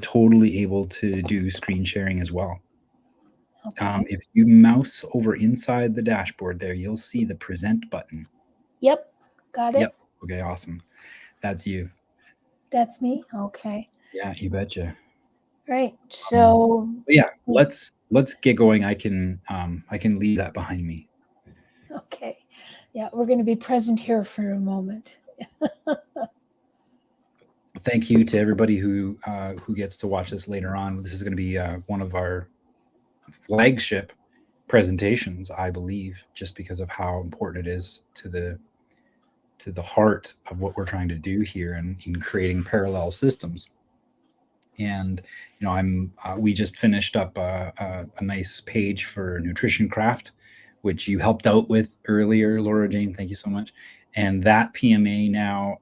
totally able to do screen sharing as well. Okay. If you mouse over inside the dashboard there, you'll see the present button. Yep. Got it. Yep. Okay, awesome. That's you. That's me. Okay. Yeah, you betcha. Right. Um, So, but yeah, let's get going. I can leave that behind me. okay. Yeah, we're going to be present here for a moment. Thank you to everybody who gets to watch this later on. This is going to be one of our flagship presentations, I believe, just because of how important it is to the heart of what we're trying to do here in creating parallel systems. And I'm we just finished up a nice page for Nutrition Craft, which you helped out with earlier, Laura Jane. Thank you so much. And that PMA now,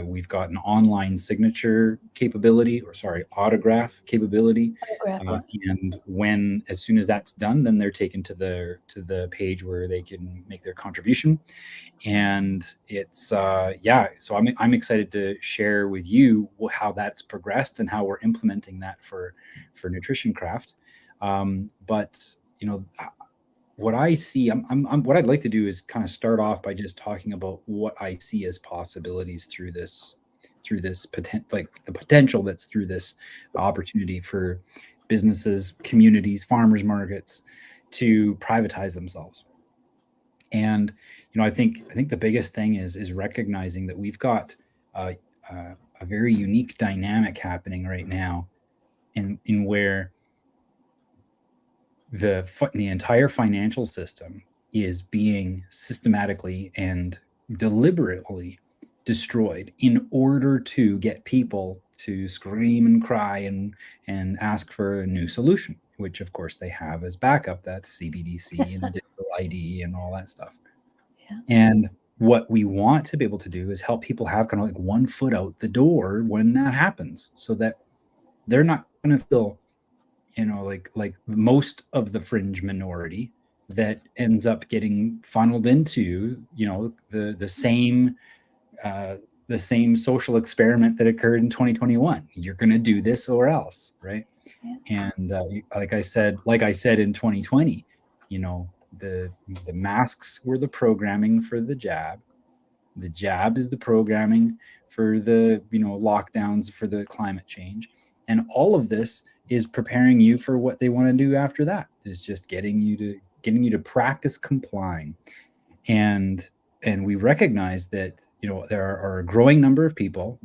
we've got an online signature capability, or sorry, autograph capability. Photograph, yeah. And as soon as that's done, then they're taken to the page where they can make their contribution. And it's so I'm excited to share with you how that's progressed and how we're implementing that for Nutrition Craft. But what I see, what I'd like to do is kind of start off by just talking about what I see as possibilities through this like the potential that's through this opportunity for businesses, communities, farmers markets to privatize themselves. And I think the biggest thing is recognizing that we've got a, a very unique dynamic happening right now, in where the entire financial system is being systematically and deliberately destroyed in order to get people to scream and cry and ask for a new solution, which of course they have as backup. That's CBDC and the digital ID and all that stuff. Yeah. And what we want to be able to do is help people have kind of like one foot out the door when that happens, so that they're not going to feel, like most of the fringe minority that ends up getting funneled into, uh, the same social experiment that occurred in 2021. You're going to do this or else, right? Yeah. And like I said in 2020, you know, the the masks were the programming for the jab. The jab is the programming for the lockdowns, for the climate change, and all of this is preparing you for what they want to do after that. Is just getting you to practice complying. And and we recognize that there are a growing number of people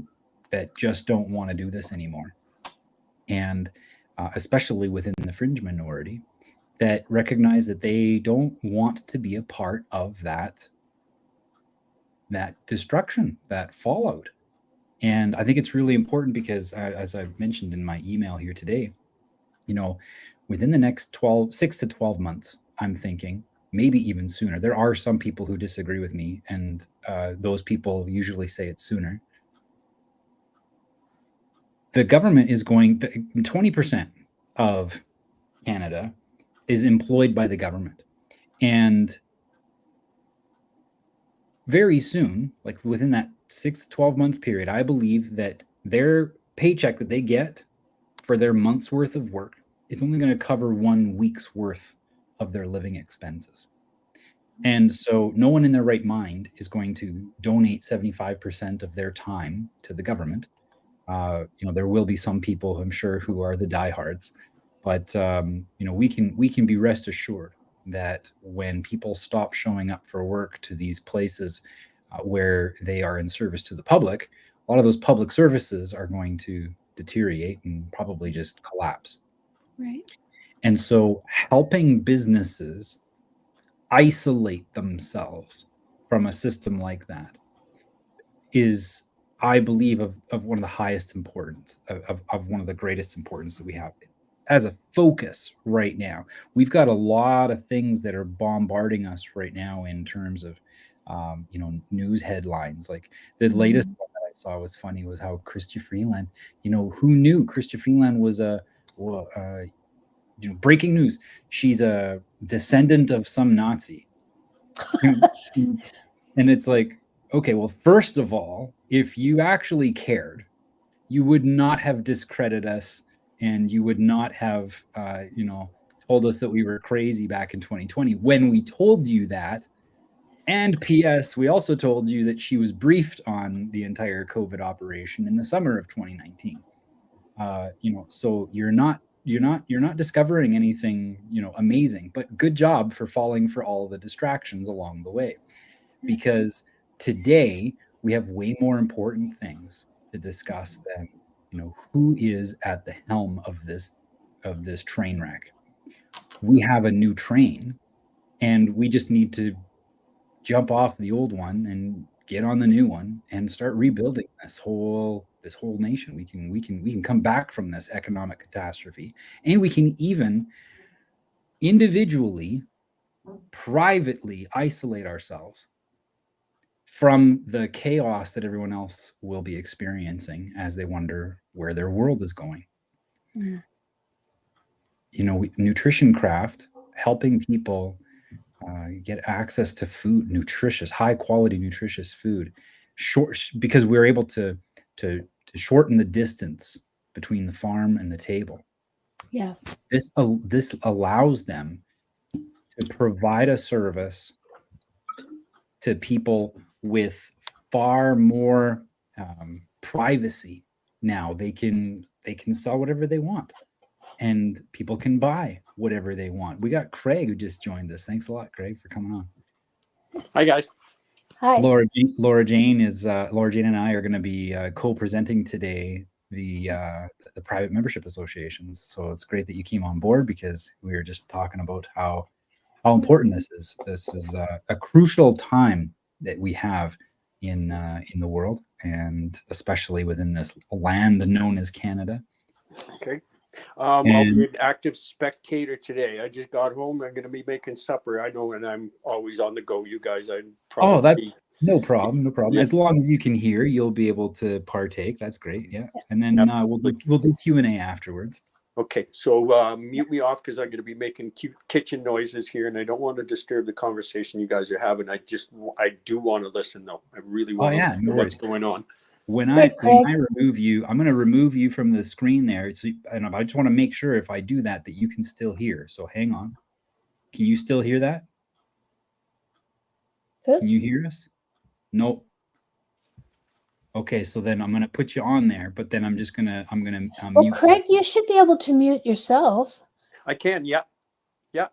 that just don't want to do this anymore, and especially within the fringe minority, that recognize that they don't want to be a part of that destruction, that fallout. And I think it's really important because, as I've mentioned in my email here today, you know, within the next 6 to 12 months, I'm thinking maybe even sooner. There are some people who disagree with me, and those people usually say it's sooner. The government is 20% of Canada is employed by the government. And very soon, like within that 6 to 12 month period, I believe that their paycheck that they get for their month's worth of work is only going to cover 1 week's worth of their living expenses. And so no one in their right mind is going to donate 75% of their time to the government. There will be some people, I'm sure, who are the diehards, but we can be rest assured that when people stop showing up for work to these places where they are in service to the public, a lot of those public services are going to deteriorate and probably just collapse. Right. And so helping businesses isolate themselves from a system like that is, I believe, of one of the highest importance, of one of the greatest importance that we have as a focus right now. We've got a lot of things that are bombarding us right now in terms of, news headlines. Like the latest Mhm. one that I saw was funny, was how Chrystia Freeland, who knew Chrystia Freeland was well, breaking news. She's a descendant of some Nazi. And it's like, okay, well, first of all, if you actually cared, you would not have discredited us and you would not have, told us that we were crazy back in 2020 when we told you that. And P.S., we also told you that she was briefed on the entire COVID operation in the summer of 2019. So you're not discovering anything, amazing, but good job for falling for all the distractions along the way. Because today we have way more important things to discuss than, who is at the helm of this train wreck. We have a new train, and we just need to jump off the old one and get on the new one and start rebuilding this whole nation. We can come back from this economic catastrophe, and we can even individually, privately isolate ourselves from the chaos that everyone else will be experiencing as they wonder where their world is going. Mm. Nutrition Craft, helping people get access to food, high quality, nutritious food, because we're able to shorten the distance between the farm and the table. Yeah. This allows them to provide a service to people with far more privacy. Now they can sell whatever they want, and people can buy whatever they want. We got Craig who just joined us. Thanks a lot, Craig, for coming on. Hi, guys. Hi. Laura Jane and I are going to be co-presenting today the private membership associations. So it's great that you came on board, because we were just talking about how important this is. This is a crucial time that we have in the world, and especially within this land known as Canada. Okay. I'll be an active spectator today. I just got home. I'm going to be making supper. I know, and I'm always on the go. You guys, I'd probably. Oh, that's no problem. Yeah. As long as you can hear, you'll be able to partake. That's great. Yeah, and then we'll do Q&A afterwards. Okay, so mute me off, because I'm going to be making kitchen noises here, and I don't want to disturb the conversation you guys are having. I do want to listen, though. I really want to listen to what's going on. When I remove you, I'm going to remove you from the screen there. And I just want to make sure, if I do that you can still hear. So hang on. Can you still hear that? Can you hear us? Nope. Okay, so then I'm going to put you on there, but then I'm Well, Craig, you should be able to mute yourself. I can, yeah.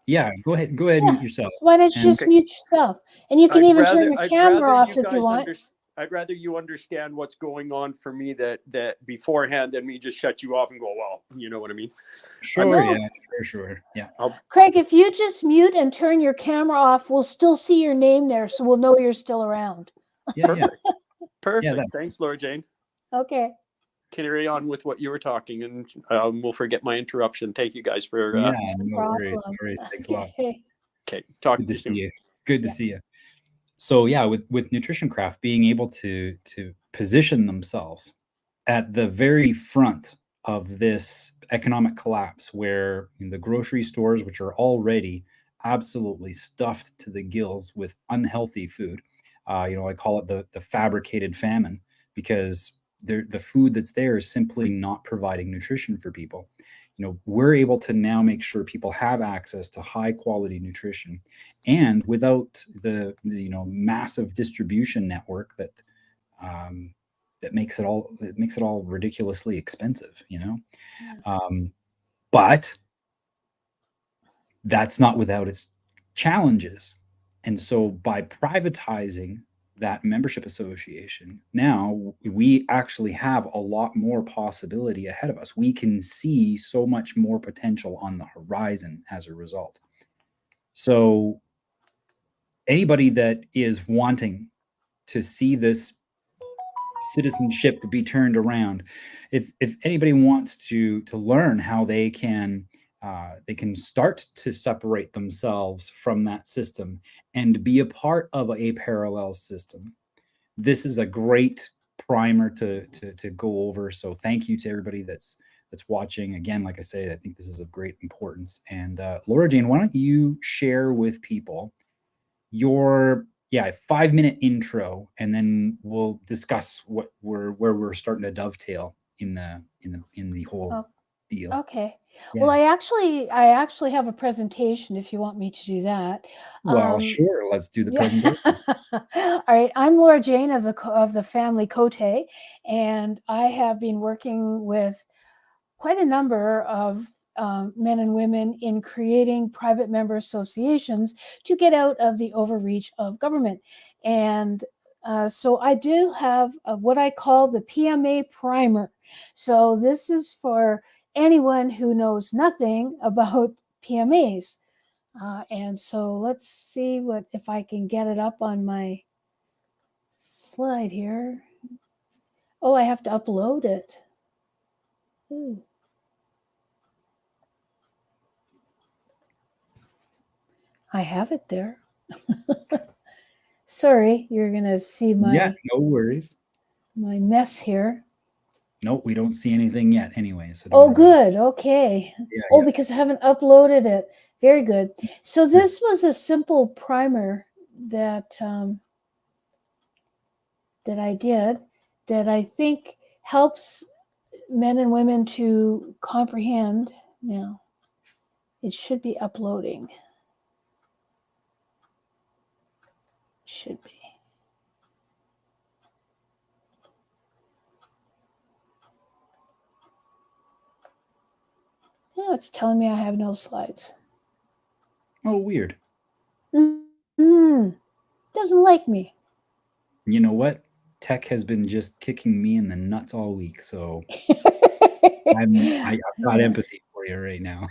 Yeah, go ahead and mute yourself. Why don't you just mute yourself? And you can even turn your camera off if you want. I'd rather you understand what's going on for me that beforehand than me just shut you off and go, well, you know what I mean? Sure. Yeah. Craig, if you just mute and turn your camera off, we'll still see your name there, so we'll know you're still around. Yeah. Perfect. Thanks, Laura Jane. Okay. Carry on with what you were talking, and we'll forget my interruption. Thank you guys for. No worries. Thanks a lot. Okay. Talking to you soon. Good to see you. So yeah, with Nutrition Craft being able to position themselves at the very front of this economic collapse, where the grocery stores, which are already absolutely stuffed to the gills with unhealthy food, I call it the fabricated famine, because the food that's there is simply not providing nutrition for people. We're able to now make sure people have access to high quality nutrition, and without the massive distribution network that makes it all ridiculously expensive. But that's not without its challenges. And so by privatizing that membership association, now we actually have a lot more possibility ahead of us. We can see so much more potential on the horizon as a result. So anybody that is wanting to see this citizenship be turned around, if anybody wants to learn how they can start to separate themselves from that system and be a part of a parallel system, this is a great primer to go over. So thank you to everybody that's watching. Again, like I say, I think this is of great importance. And Laura Jane, why don't you share with people your 5-minute intro, and then we'll discuss where we're starting to dovetail in the whole deal. Okay. Yeah. Well, I actually have a presentation if you want me to do that. Well, sure. Let's do the Yeah. presentation. All right. I'm Laura Jane of the family Cote, and I have been working with quite a number of men and women in creating private member associations to get out of the overreach of government. And so I do have what I call the PMA primer. So this is for anyone who knows nothing about PMAs. And so let's see if I can get it up on my slide here. Oh, I have to upload it. Ooh. I have it there. Sorry, you're gonna see Yeah, no worries. my mess here. Nope, we don't see anything yet anyway. So Oh, good. Okay. Yeah, Oh, yeah. because I haven't uploaded it. Very good. So this was a simple primer that that I did that I think helps men and women to comprehend. Now, it should be uploading. Should be. Yeah, it's telling me I have no slides. Oh, weird. Doesn't like me. You know what? Tech has been just kicking me in the nuts all week, so I've got empathy for you right now.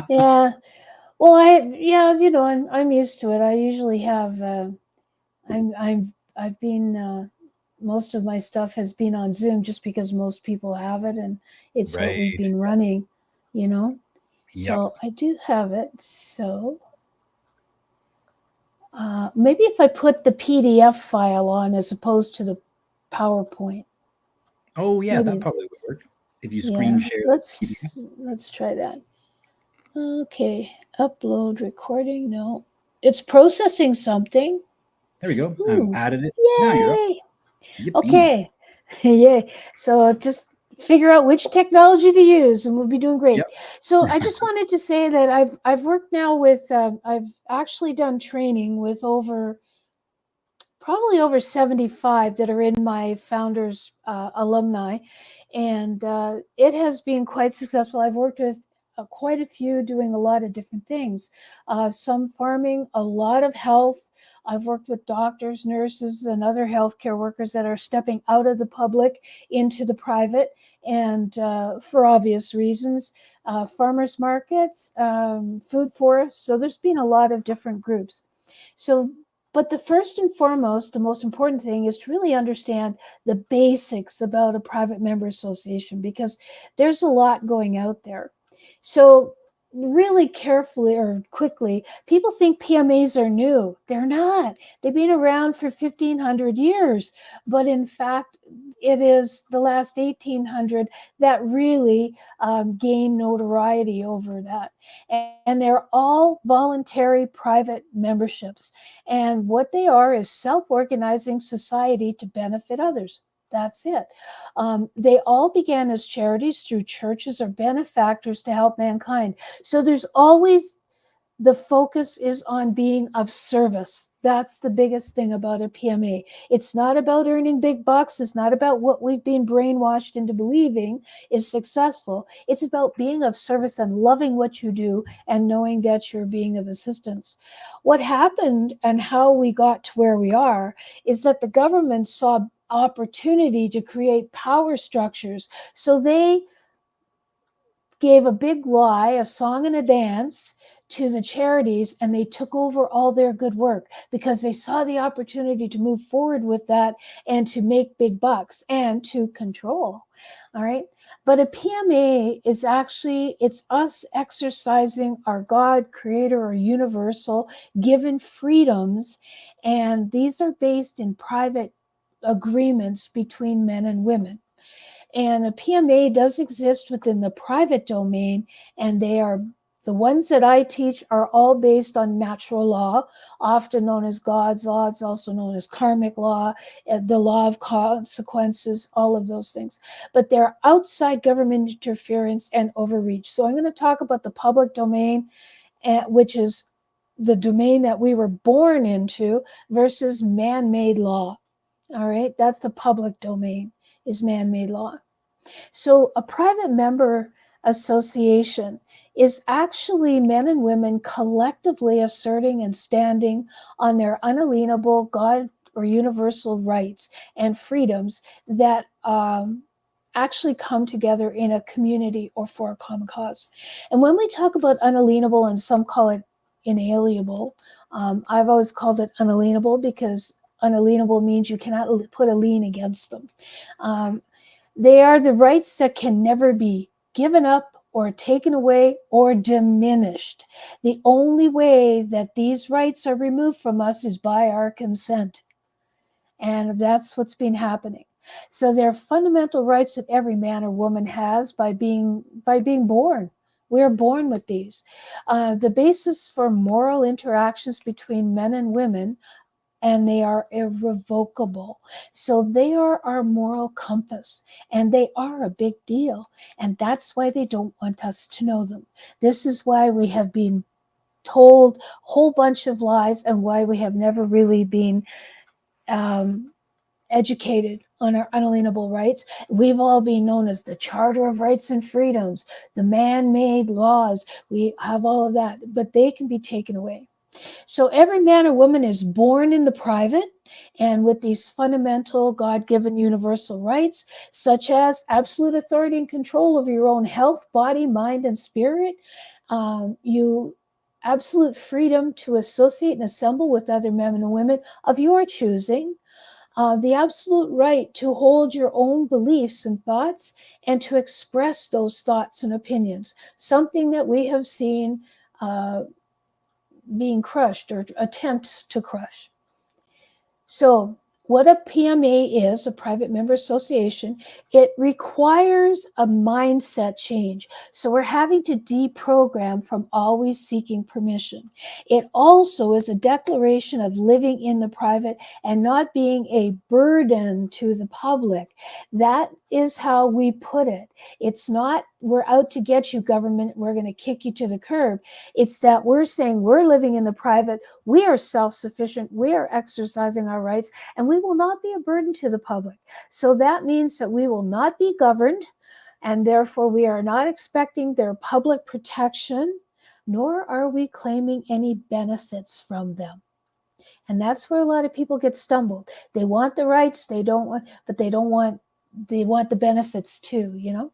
Yeah. Well, I'm used to it. I usually have I've been most of my stuff has been on Zoom just because most people have it and it's what we've Right. been running, you know. Yep. So I do have it. So maybe if I put the PDF file on as opposed to the PowerPoint. Oh yeah, Maybe. that probably would work. If you screen share. Let's try that. Okay, upload recording. No, it's processing something. There we go. Ooh, I've added it. Yay! Now you're up. Yippee. Okay, yay. So just figure out which technology to use and we'll be doing great. Yep. So I just wanted to say that I've worked now with, I've actually done training with probably over 75 that are in my founders alumni, and it has been quite successful. I've worked with quite a few doing a lot of different things, some farming, a lot of health. I've worked with doctors, nurses, and other healthcare workers that are stepping out of the public into the private, and for obvious reasons, farmers markets, food forests. So there's been a lot of different groups. But the first and foremost, the most important thing is to really understand the basics about a private member association, because there's a lot going out there. So really carefully or quickly, people think PMAs are new. They're not. They've been around for 1,500 years. But in fact, it is the last 1,800 that really gained notoriety over that. And they're all voluntary private memberships. And what they are is self-organizing society to benefit others. That's it. They all began as charities through churches or benefactors to help mankind. So there's always, the focus is on being of service. That's the biggest thing about a PMA. It's not about earning big bucks. It's not about what we've been brainwashed into believing is successful. It's about being of service and loving what you do and knowing that you're being of assistance. What happened and how we got to where we are is that the government saw opportunity to create power structures. So they gave a big lie, a song and a dance to the charities, and they took over all their good work because they saw the opportunity to move forward with that and to make big bucks and to control. All right. But a PMA is actually, it's us exercising our God, creator, or universal given freedoms. And these are based in private agreements between men and women. And a PMA does exist within the private domain, and they are The ones that I teach are all based on natural law, often known as God's law. It's also known as karmic law, the law of consequences, all of those things. But they're outside government interference and overreach. So I'm going to talk about the public domain, which is the domain that we were born into, versus man-made law. All right, that's the public domain, is man-made law. So a private member association is actually men and women collectively asserting and standing on their unalienable God or universal rights and freedoms that actually come together in a community or for a common cause. And when we talk about unalienable, and some call it inalienable, I've always called it unalienable because unalienable means you cannot put a lien against them. They are the rights that can never be given up or taken away or diminished. The only way that these rights are removed from us is by our consent. And that's what's been happening. So they're fundamental rights that every man or woman has by being born. We are born with these. The basis for moral interactions between men and women, and they are irrevocable. So they are our moral compass, and they are a big deal. And that's why they don't want us to know them. This is why we have been told a whole bunch of lies, and why we have never really been educated on our unalienable rights. We've all been known as the Charter of Rights and Freedoms, the man-made laws. We have all of that, but they can be taken away. So every man or woman is born in the private and with these fundamental God-given universal rights, such as absolute authority and control over your own health, body, mind, and spirit. Absolute freedom to associate and assemble with other men and women of your choosing. The absolute right to hold your own beliefs and thoughts and to express those thoughts and opinions, something that we have seen being crushed or attempts to crush. So what a PMA is, a private member association, it requires a mindset change. So we're having to deprogram from always seeking permission. It also is a declaration of living in the private and not being a burden to the public. That is how we put it. It's not, we're out to get you, government, we're going to kick you to the curb. It's that we're saying we're living in the private, we are self-sufficient, we are exercising our rights, and we will not be a burden to the public. So that means that we will not be governed, and therefore we are not expecting their public protection, nor are we claiming any benefits from them. And that's where a lot of people get stumbled. They want the rights, they want the benefits too, you know?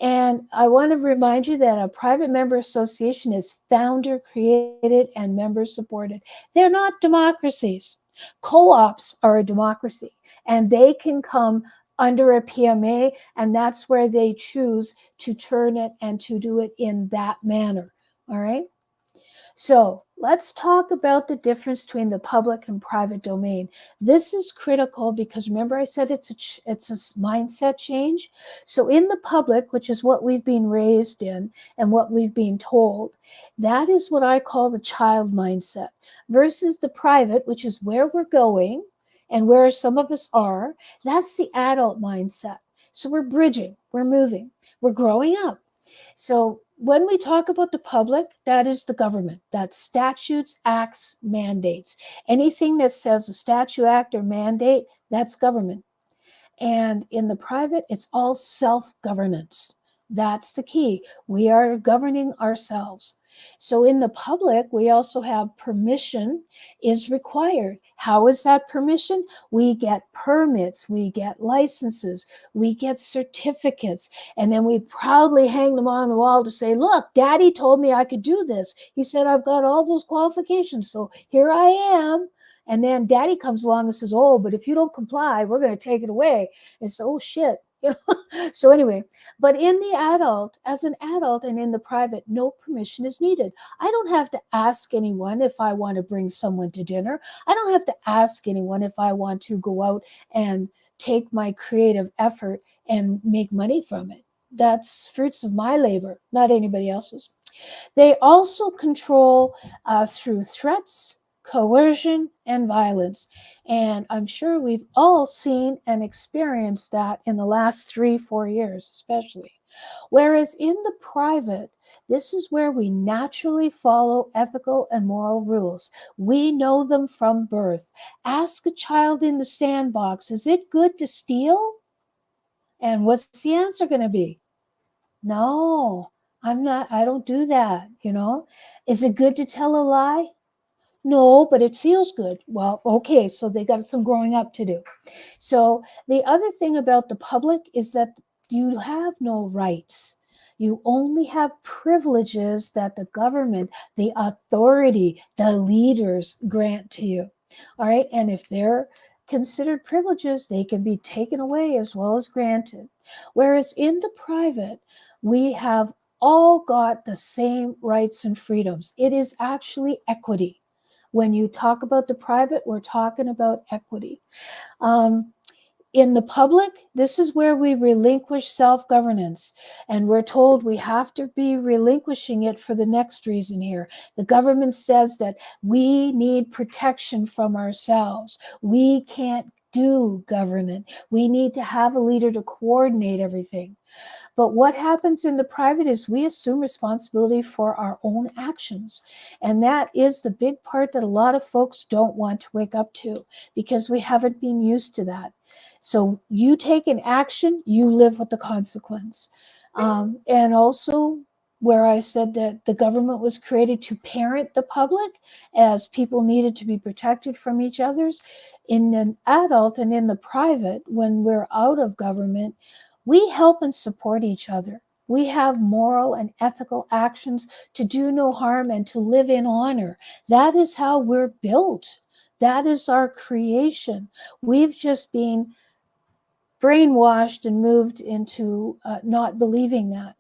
And I want to remind you that a private member association is founder created and member supported. They're not democracies. Co-ops are a democracy, and they can come under a PMA, and that's where they choose to turn it and to do it in that manner. All right. So let's talk about the difference between the public and private domain. This is critical because remember I said it's a mindset change. So in the public, which is what we've been raised in and what we've been told, that is what I call the child mindset, versus the private, which is where we're going and where some of us are. That's the adult mindset. So we're bridging, we're moving, we're growing up. So when we talk about the public, that is the government. That's statutes, acts, mandates. Anything that says a statute, act, or mandate, that's government. And in the private, it's all self-governance. That's the key. We are governing ourselves. So in the public, we also have permission is required. How is that permission? We get permits, we get licenses, we get certificates, and then we proudly hang them on the wall to say, look, Daddy told me I could do this. He said, I've got all those qualifications, so here I am. And then Daddy comes along and says, oh, but if you don't comply, we're going to take it away. And so, oh, shit. You know? So anyway, but in the adult, as an adult and in the private, no permission is needed. I don't have to ask anyone if I want to bring someone to dinner. I don't have to ask anyone if I want to go out and take my creative effort and make money from it. That's fruits of my labor, not anybody else's. They also control through threats, coercion, and violence. And I'm sure we've all seen and experienced that in the last 3-4 years, especially. Whereas in the private, this is where we naturally follow ethical and moral rules. We know them from birth. Ask a child in the sandbox, is it good to steal? And what's the answer going to be? No, I don't do that, you know? Is it good to tell a lie? No, but it feels good. Well, okay, so they got some growing up to do. So the other thing about the public is that you have no rights. You only have privileges that the government, the authority, the leaders grant to you. All right. And if they're considered privileges, they can be taken away as well as granted. Whereas in the private, we have all got the same rights and freedoms. It is actually equity. When you talk about the private, we're talking about equity. In the public, this is where we relinquish self-governance, and we're told we have to be relinquishing it for the next reason here. The government says that we need protection from ourselves. We can't do government. We need to have a leader to coordinate everything. But what happens in the private is we assume responsibility for our own actions. And that is the big part that a lot of folks don't want to wake up to because we haven't been used to that. So you take an action, you live with the consequence. And also where I said that the government was created to parent the public as people needed to be protected from each other's. In an adult and in the private, when we're out of government, we help and support each other. We have moral and ethical actions to do no harm and to live in honor. That is how we're built. That is our creation. We've just been brainwashed and moved into not believing that.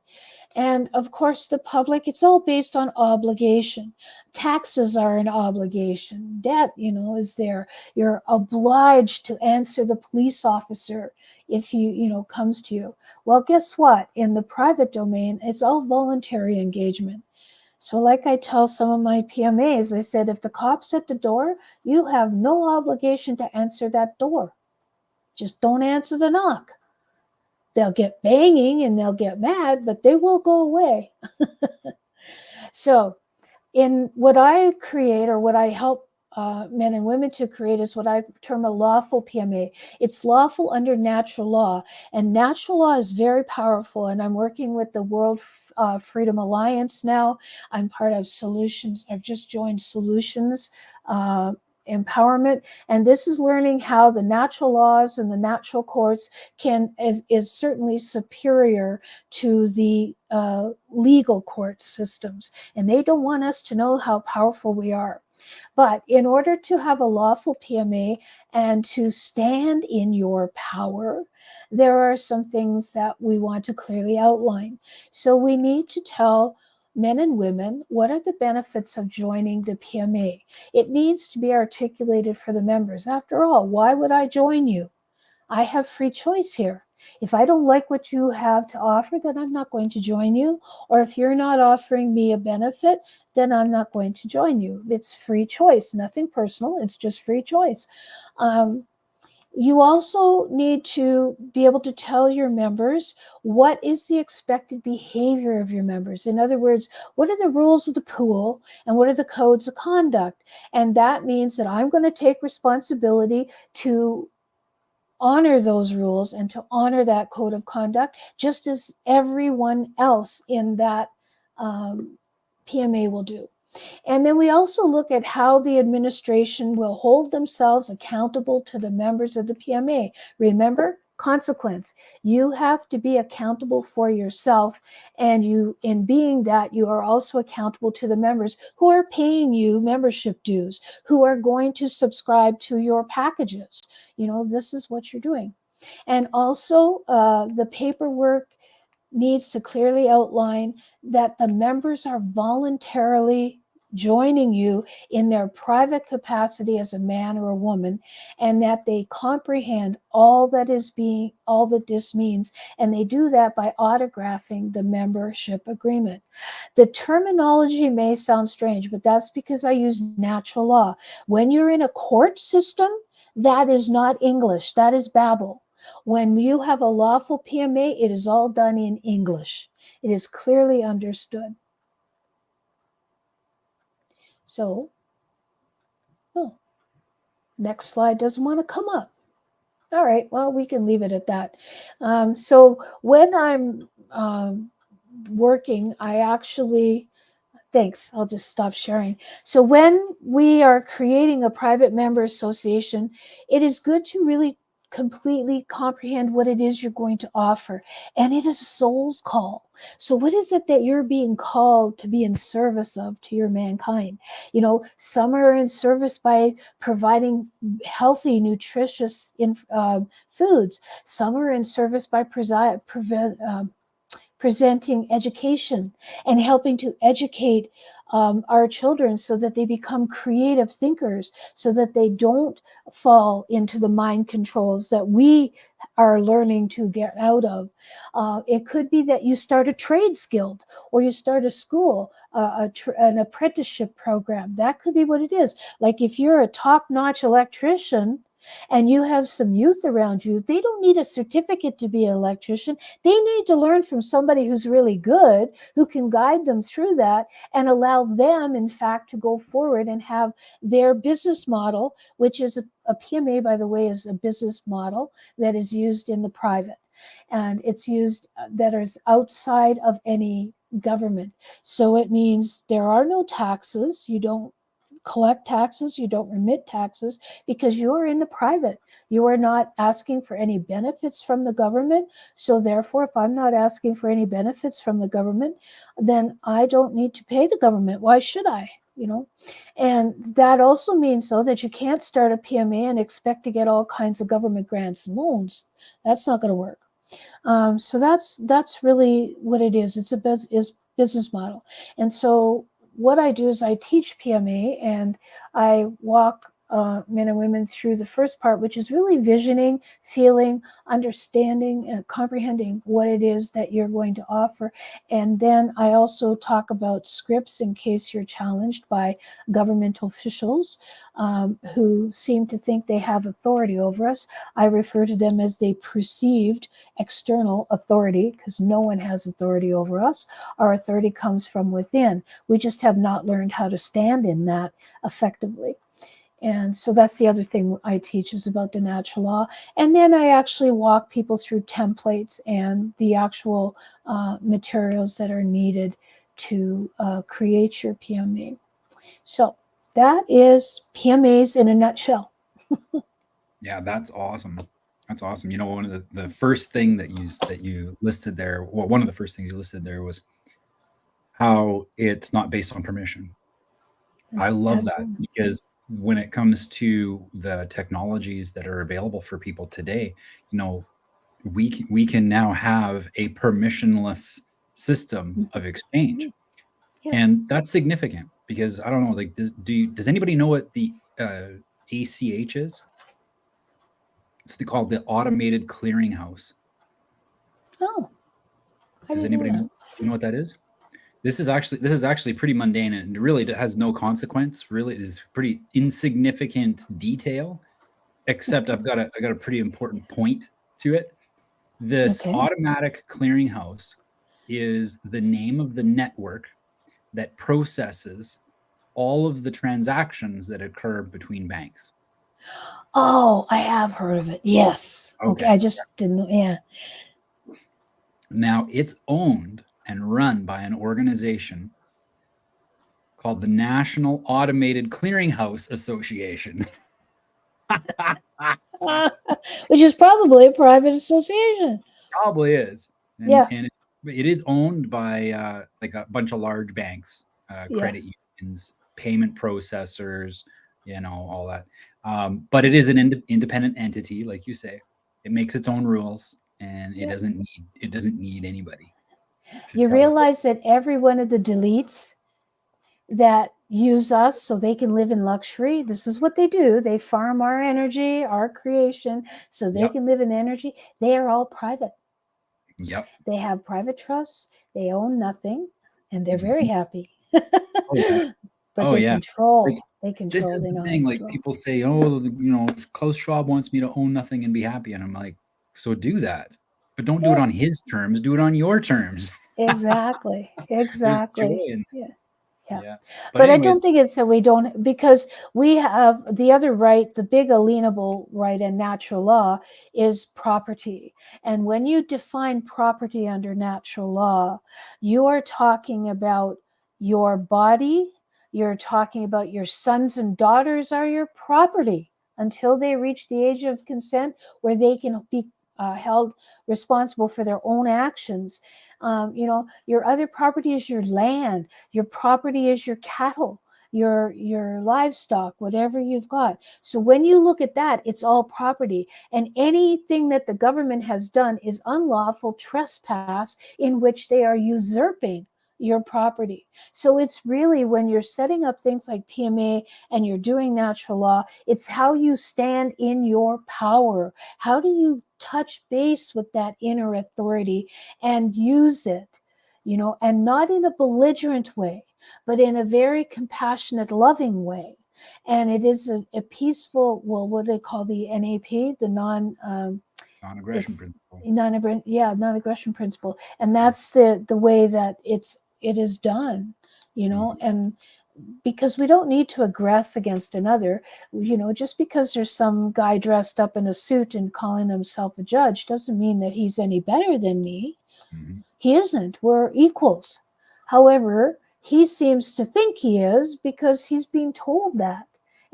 And of course, the public, it's all based on obligation. Taxes are an obligation. Debt, is there. You're obliged to answer the police officer if he, comes to you. Well, guess what? In the private domain, it's all voluntary engagement. So like I tell some of my PMAs, I said, if the cop's at the door, you have no obligation to answer that door. Just don't answer the knock. They'll get banging and they'll get mad, but they will go away. So in what I create or what I help men and women to create is what I term a lawful PMA. It's lawful under natural law, and natural law is very powerful. And I'm working with the World Freedom Alliance now. I'm part of Solutions. I've just joined Solutions Empowerment, and this is learning how the natural laws and the natural courts is certainly superior to the legal court systems, and they don't want us to know how powerful we are. But in order to have a lawful PMA and to stand in your power, there are some things that we want to clearly outline. So we need to tell men and women, what are the benefits of joining the PMA? It needs to be articulated for the members. After all, why would I join you? I have free choice here. If I don't like what you have to offer, then I'm not going to join you. Or if you're not offering me a benefit, then I'm not going to join you. It's free choice, nothing personal. It's just free choice. You also need to be able to tell your members what is the expected behavior of your members. In other words, what are the rules of the pool and what are the codes of conduct? And that means that I'm going to take responsibility to honor those rules and to honor that code of conduct, just as everyone else in that PMA will do. And then we also look at how the administration will hold themselves accountable to the members of the PMA. Remember, consequence. You have to be accountable for yourself, and in being that, you are also accountable to the members who are paying you membership dues, who are going to subscribe to your packages. This is what you're doing. And also the paperwork needs to clearly outline that the members are voluntarily joining you in their private capacity as a man or a woman, and that they comprehend all that this means, and they do that by autographing the membership agreement. The terminology may sound strange, but that's because I use natural law. When you're in a court system, that is not English, that is Babel. When you have a lawful PMA, it is all done in English. It is clearly understood. So, next slide doesn't want to come up. All right, well, we can leave it at that. So when I'm working, I actually, thanks, I'll just stop sharing. So when we are creating a private member association, it is good to really completely comprehend what it is you're going to offer. And it is a soul's call. So what is it that you're being called to be in service of to your mankind? You know, some are in service by providing healthy, nutritious foods. Some are in service by presenting education and helping to educate our children so that they become creative thinkers, so that they don't fall into the mind controls that we are learning to get out of. It could be that you start a trades guild, or you start a school, an apprenticeship program. That could be what it is. Like if you're a top-notch electrician and you have some youth around you, they don't need a certificate to be an electrician. They need to learn from somebody who's really good, who can guide them through that and allow them, in fact, to go forward and have their business model, which is a PMA, by the way, is a business model that is used in the private. And it's used that is outside of any government. So it means there are no taxes. You don't collect taxes, you don't remit taxes, because you're in the private. You are not asking for any benefits from the government. So therefore, if I'm not asking for any benefits from the government, then I don't need to pay the government. Why should I? You know, and that also means, though, that you can't start a PMA and expect to get all kinds of government grants and loans. That's not going to work. So that's really what it is. It's a business model. And so what I do is I teach PMA, and I walk men and women through the first part, which is really visioning, feeling, understanding, and comprehending what it is that you're going to offer. And then I also talk about scripts in case you're challenged by governmental officials who seem to think they have authority over us. I refer to them as the perceived external authority, because no one has authority over us. Our authority comes from within. We just have not learned how to stand in that effectively. And so that's the other thing I teach, is about the natural law. And then I actually walk people through templates and the actual materials that are needed to create your PMA. So that is PMAs in a nutshell. Yeah, that's awesome. That's awesome. You know, one of the first thing that you listed there, well, one of the first things you listed there was how it's not based on permission. I love that, because when it comes to the technologies that are available for people today, you know, we can now have a permissionless system of exchange. Yeah. And that's significant, because I don't know, like, does anybody know what the ACH is? It's called the Automated Clearinghouse. Oh, does anybody know what that is? This is actually pretty mundane, and it really has no consequence. Really, it is pretty insignificant detail, except I've got a pretty important point to it. This automatic clearinghouse is the name of the network that processes all of the transactions that occur between banks. Oh, I have heard of it. Yes. Okay. I just didn't. Yeah. Now it's owned and run by an organization called the National Automated Clearinghouse Association. Which is probably a private association. Probably is. And, yeah. And it is owned by like a bunch of large banks, credit unions, payment processors, you know, all that. But it is an independent entity, like you say. It makes its own rules, and it doesn't need anybody. You realize that every one of the deletes that use us so they can live in luxury. This is what they do. They farm our energy, our creation, so they can live in energy. They are all private. Yep. They have private trusts. They own nothing, and they're very happy. But they control. Like, they control. This is they the know thing. how to Like control. people say, oh, Klaus Schwab wants me to own nothing and be happy, and I'm like, so do that, but don't do it on his terms. Do it on your terms. Exactly. There's joy in Yeah. Yeah. But I don't think it's that we don't, because we have the other right, the big alienable right in natural law is property. And when you define property under natural law, you are talking about your body, you're talking about your sons and daughters are your property until they reach the age of consent where they can be held responsible for their own actions. Your other property is your land. Your property is your cattle, your livestock, whatever you've got. So when you look at that, it's all property. And anything that the government has done is unlawful trespass in which they are usurping your property. So it's really, when you're setting up things like PMA and you're doing natural law, it's how you stand in your power. How do you touch base with that inner authority and use it, and not in a belligerent way, but in a very compassionate, loving way. And it is a peaceful, what do they call the NAP, the non-aggression principle. Non-aggression principle. And that's the way that it is done, and because we don't need to aggress against another. Just because there's some guy dressed up in a suit and calling himself a judge doesn't mean that he's any better than me. Mm-hmm. He isn't. We're equals. However, he seems to think he is because he's being told that.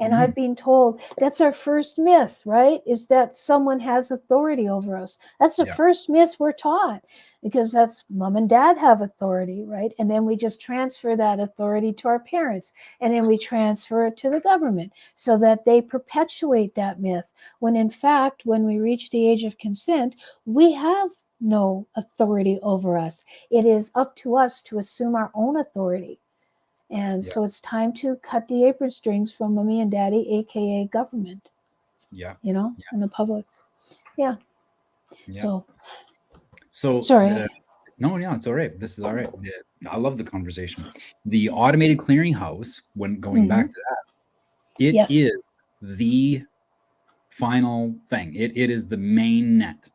And I've been told that's our first myth, right? Is that someone has authority over us. That's the first myth we're taught, because that's mom and dad have authority, right? And then we just transfer that authority to our parents. And then we transfer it to the government so that they perpetuate that myth. When in fact, when we reach the age of consent, we have no authority over us. It is up to us to assume our own authority. And so it's time to cut the apron strings from mommy and daddy, aka government. And the public. So sorry. No, it's all right. This is all right. I love the conversation. The automated clearinghouse, when going back to that, it is the final thing. It is the main net.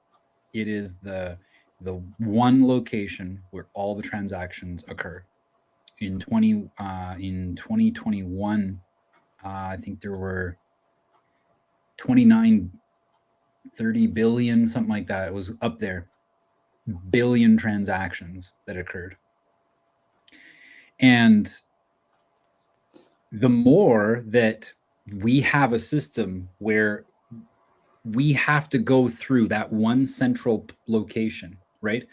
It is the one location where all the transactions occur. In 2021, I think there were 29, 30 billion, something like that. It was up there, billion transactions that occurred. And the more that we have a system where we have to go through that one central location, right?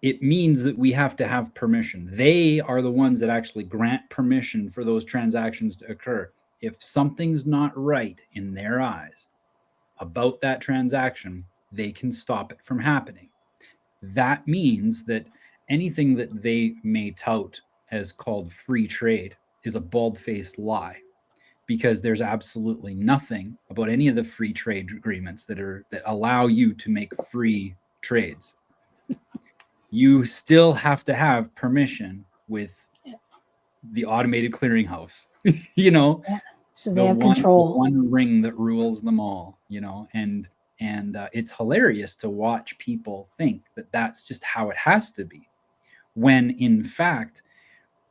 It means that we have to have permission. They are the ones that actually grant permission for those transactions to occur. If something's not right in their eyes about that transaction, they can stop it from happening. That means that anything that they may tout as called free trade is a bald-faced lie, because there's absolutely nothing about any of the free trade agreements that allow you to make free trades. You still have to have permission with the automated clearinghouse, So they have control. One ring that rules them all, and it's hilarious to watch people think that that's just how it has to be, when in fact,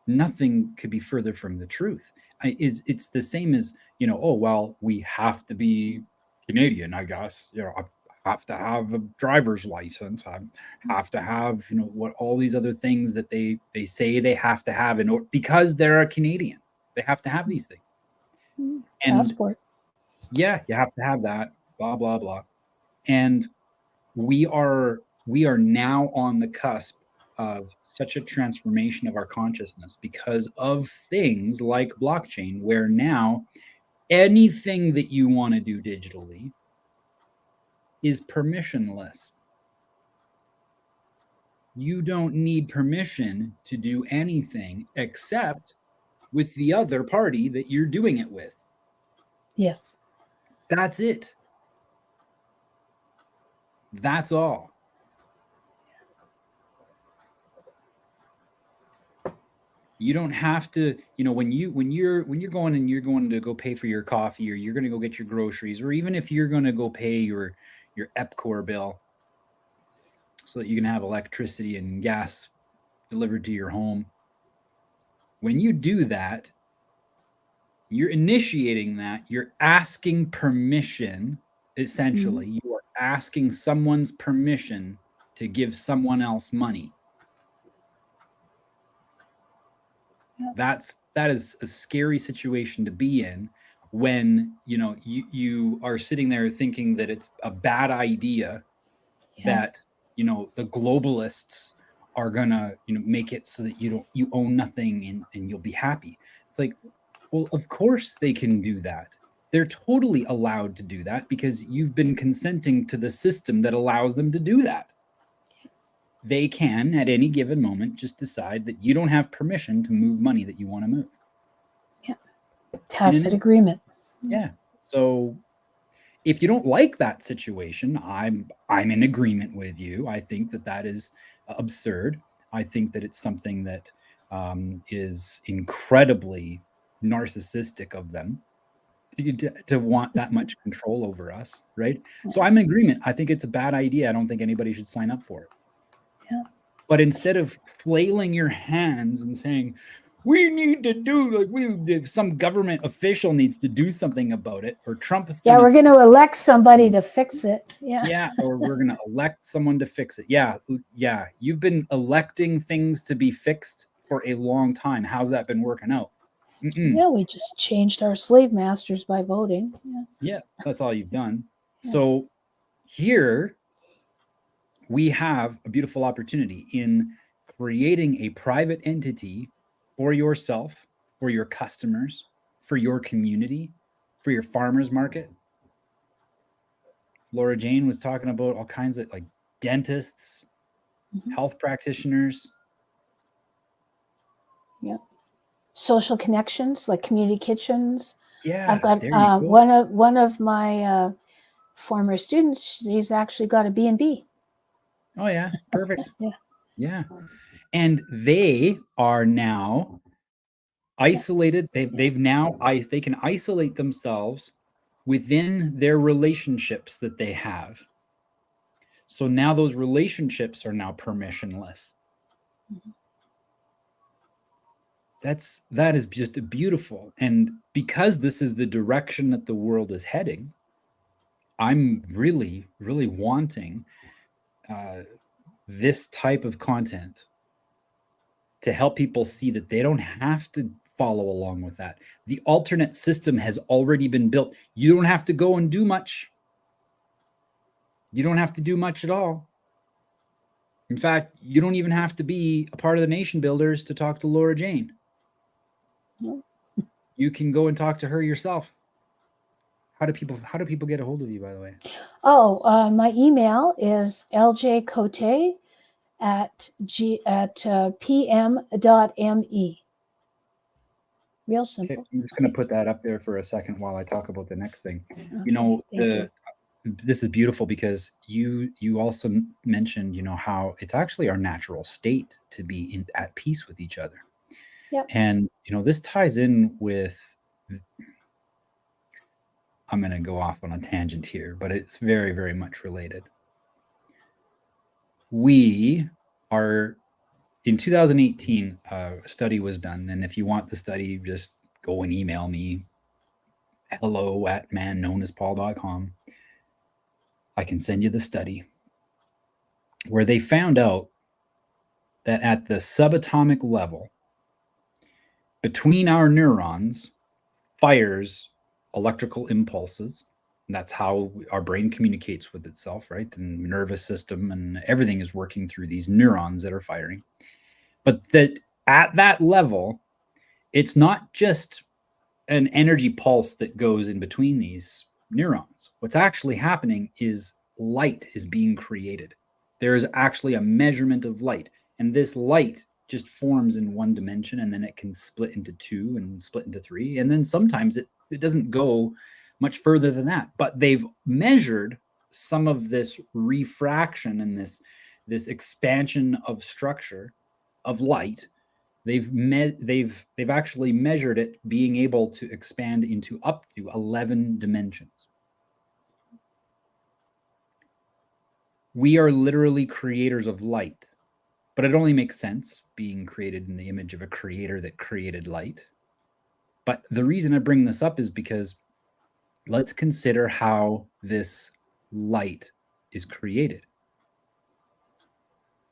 nothing could be further from the truth. It's the same as, oh, well, we have to be Canadian, I guess, I have to have a driver's license. I have to have, what all these other things that they say they have to have in order, because they're a Canadian. They have to have these things. Passport. Yeah, you have to have that, blah, blah, blah. And we are now on the cusp of such a transformation of our consciousness because of things like blockchain, where now anything that you want to do digitally is permissionless. You don't need permission to do anything except with the other party that you're doing it with. Yes. That's it. That's all. You don't have to, when you're going and you're going to go pay for your coffee, or you're going to go get your groceries, or even if you're going to go pay your EPCOR bill so that you can have electricity and gas delivered to your home. When you do that, you're initiating that. You're asking permission, essentially. Mm-hmm. You are asking someone's permission to give someone else money. Yep. That is a scary situation to be in, when you are sitting there thinking that it's a bad idea, that the globalists are gonna make it so that you own nothing and you'll be happy. It's like, well, of course they can do that. They're totally allowed to do that, because you've been consenting to the system that allows them to do that. They can, at any given moment, just decide that you don't have permission to move money that you want to move. Yeah. Tacit agreement. Yeah. So if you don't like that situation, I'm in agreement with you. I think that is absurd. I think that it's something that is incredibly narcissistic of them to want that much control over us, right? Yeah. So I'm in agreement. I think it's a bad idea. I don't think anybody should sign up for it. Yeah. But instead of flailing your hands and saying, we need to do, some government official needs to do something about it, or Trump is we're going to elect somebody to fix it. Yeah, or we're going to elect someone to fix it. Yeah. You've been electing things to be fixed for a long time. How's that been working out? Yeah, we just changed our slave masters by voting. Yeah, that's all you've done. Yeah. So here we have a beautiful opportunity in creating a private entity for yourself, for your customers, for your community, for your farmers market. Laura Jane was talking about all kinds of dentists, health practitioners. Yep. Social connections like community kitchens. Yeah. I've got one of my former students. She's actually got a B&B. Oh yeah, perfect. Yeah. And they are now isolated. They can isolate themselves within their relationships that they have. So now those relationships are now permissionless. Mm-hmm. That is just beautiful. And because this is the direction that the world is heading, I'm really, really wanting this type of content to help people see that they don't have to follow along with that. The alternate system has already been built. You don't have to go and do much. You don't have to do much at all. In fact, you don't even have to be a part of the Nation Builders to talk to Laura Jane. No. You can go and talk to her yourself. How do people get a hold of you, by the way? My email is ljcote at pm.me. Real simple. Okay, I'm just going to put that up there for a second while I talk about the next thing. Okay, this is beautiful, because you also mentioned, how it's actually our natural state to be at peace with each other. Yep. And, this ties in with, I'm going to go off on a tangent here, but it's very, very much related. We are, in 2018, a study was done. And if you want the study, just go and email me, hello@manknownaspaull.com. I can send you the study, where they found out that at the subatomic level, between our neurons fires electrical impulses. And that's how our brain communicates with itself, right? And the nervous system and everything is working through these neurons that are firing. But that at that level, it's not just an energy pulse that goes in between these neurons. What's actually happening is light is being created. There is actually a measurement of light. And this light just forms in one dimension, and then it can split into two and split into three. And then sometimes it doesn't go much further than that. But they've measured some of this refraction and this expansion of structure of light. They've actually measured it being able to expand into up to 11 dimensions. We are literally creators of light, but it only makes sense being created in the image of a creator that created light. But the reason I bring this up is because let's consider how this light is created.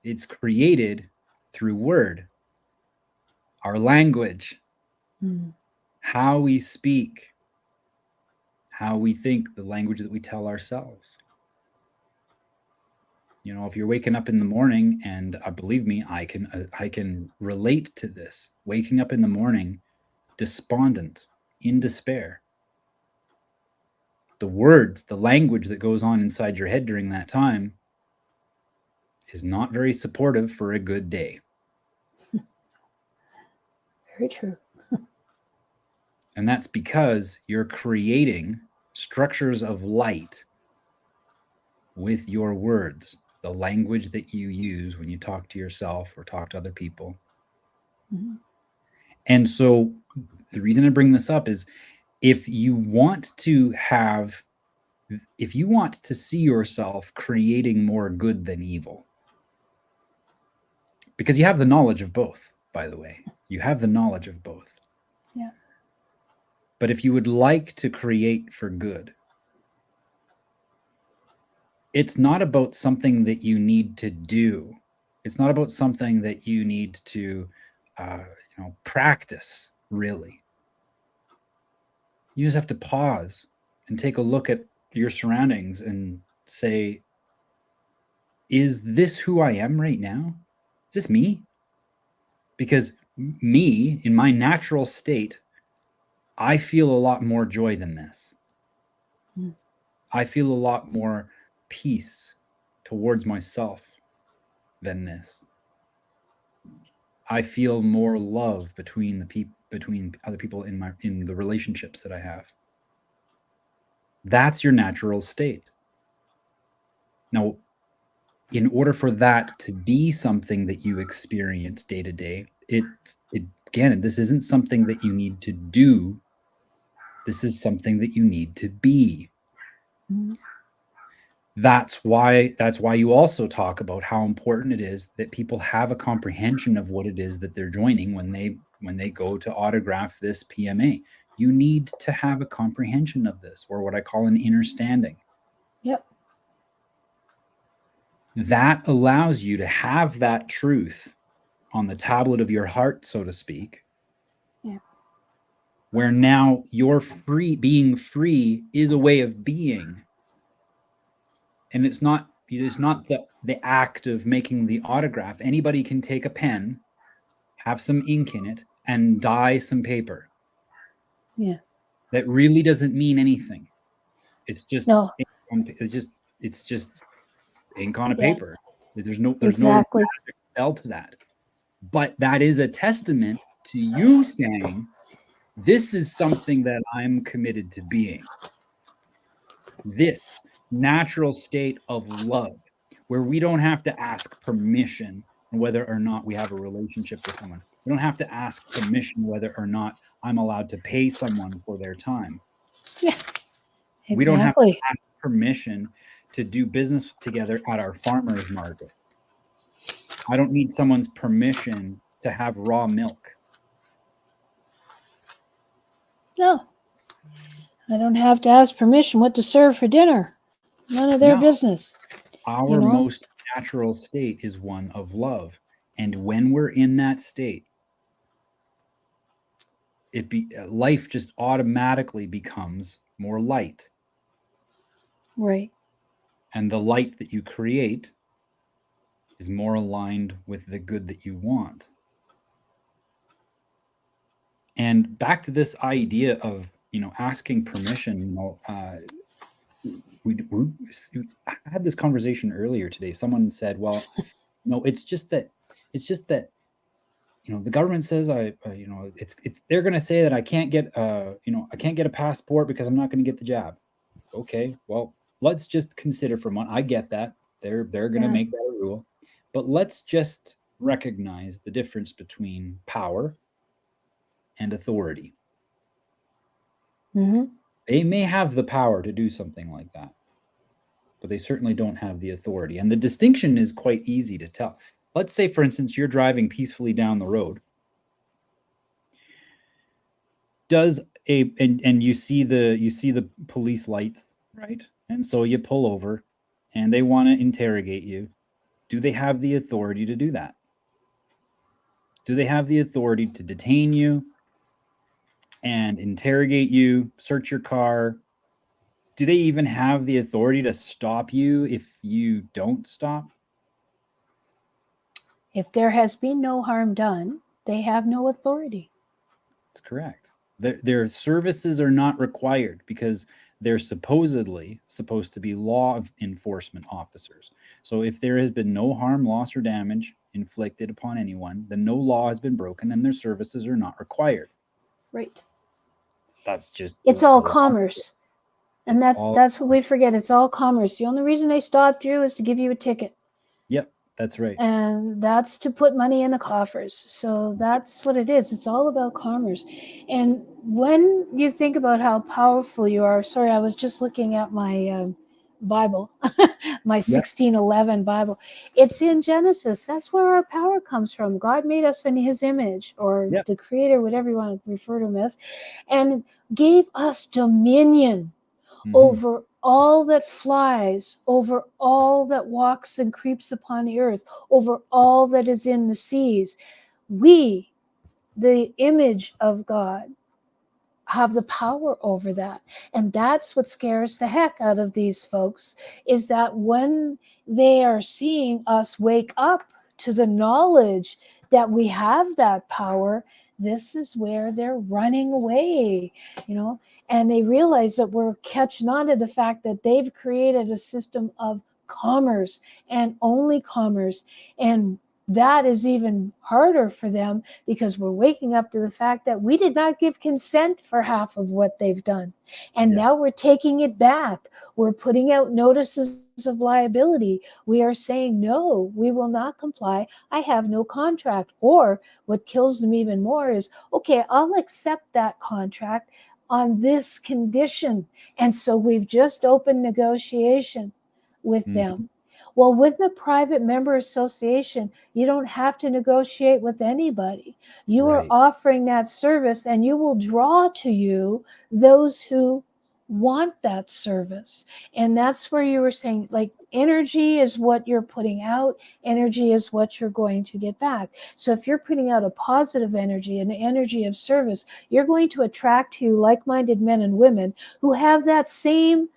It's created through word, our language, how we speak, how we think, the language that we tell ourselves. You know, if you're waking up in the morning, and believe me, I can relate to this. Waking up in the morning, despondent, in despair. The words, the language that goes on inside your head during that time is not very supportive for a good day. Very true. And that's because you're creating structures of light with your words, the language that you use when you talk to yourself or talk to other people. Mm-hmm. And so the reason I bring this up is if you want to see yourself creating more good than evil, because you have the knowledge of both, by the way, you have the knowledge of both. Yeah. But if you would like to create for good, it's not about something that you need to do. It's not about something that you need to, practice, really. You just have to pause and take a look at your surroundings and say, is this who I am right now? Is this me? Because me, in my natural state, I feel a lot more joy than this. I feel a lot more peace towards myself than this. I feel more love between other people in the relationships that I have. That's your natural state. Now, in order for that to be something that you experience day to day, again, this isn't something that you need to do. This is something that you need to be. Mm-hmm. That's why you also talk about how important it is that people have a comprehension of what it is that they're joining when they go to autograph this PMA. You need to have a comprehension of this, or what I call an understanding. Yep. That allows you to have that truth on the tablet of your heart, so to speak. Yeah. Where now you're free. Being free is a way of being. And it's not the act of making the autograph. Anybody can take a pen, have some ink in it, and dye some paper. Yeah. That really doesn't mean anything. It's just it's just ink on a paper. There's no magic spell to that. But that is a testament to you saying, this is something that I'm committed to being. This natural state of love, where we don't have to ask permission whether or not we have a relationship with someone. We don't have to ask permission whether or not I'm allowed to pay someone for their time. Yeah, exactly. We don't have to ask permission to do business together at our farmer's market. I don't need someone's permission to have raw milk. No. I don't have to ask permission what to serve for dinner. None of their business. Our most natural state is one of love. And when we're in that state, life just automatically becomes more light. Right. And the light that you create is more aligned with the good that you want. And back to this idea of, asking permission, we had this conversation earlier today. Someone said, well, no, it's just that the government says it's they're going to say that I can't get I can't get a passport because I'm not going to get the jab. Okay, well, let's just consider for a moment. I get that they're going to make that a rule, but let's just recognize the difference between power and authority. Mm-hmm. They may have the power to do something like that, but they certainly don't have the authority. And the distinction is quite easy to tell. Let's say, for instance, you're driving peacefully down the road. And you see the police lights, right? And so you pull over and they want to interrogate you. Do they have the authority to do that? Do they have the authority to detain you and interrogate you, search your car? Do they even have the authority to stop you if you don't stop? If there has been no harm done, they have no authority. That's correct. Their services are not required because they're supposedly supposed to be law enforcement officers. So if there has been no harm, loss, or damage inflicted upon anyone, then no law has been broken and their services are not required. Right. That's just... It's all commerce. And that's what we forget. It's all commerce. The only reason they stopped you is to give you a ticket. Yep, that's right. And that's to put money in the coffers. So that's what it is. It's all about commerce. And when you think about how powerful you are, sorry, I was just looking at my Bible, my 1611 Bible. It's in Genesis. That's where our power comes from. God made us in his image, or the creator, whatever you want to refer to him as, and gave us dominion over all that flies, over all that walks and creeps upon the earth, over all that is in the seas. We, the image of God, have the power over that. And that's what scares the heck out of these folks, is that when they are seeing us wake up to the knowledge that we have that power, this is where they're running away, and they realize that we're catching on to the fact that they've created a system of commerce and only commerce. And that is even harder for them because we're waking up to the fact that we did not give consent for half of what they've done. And now we're taking it back. We're putting out notices of liability. We are saying, no, we will not comply. I have no contract. Or what kills them even more is, okay, I'll accept that contract on this condition. And so we've just opened negotiation with them. Well, with the private member association, you don't have to negotiate with anybody. You are offering that service, and you will draw to you those who want that service. And that's where you were saying, like, energy is what you're putting out. Energy is what you're going to get back. So if you're putting out a positive energy, an energy of service, you're going to attract to you like-minded men and women who have that same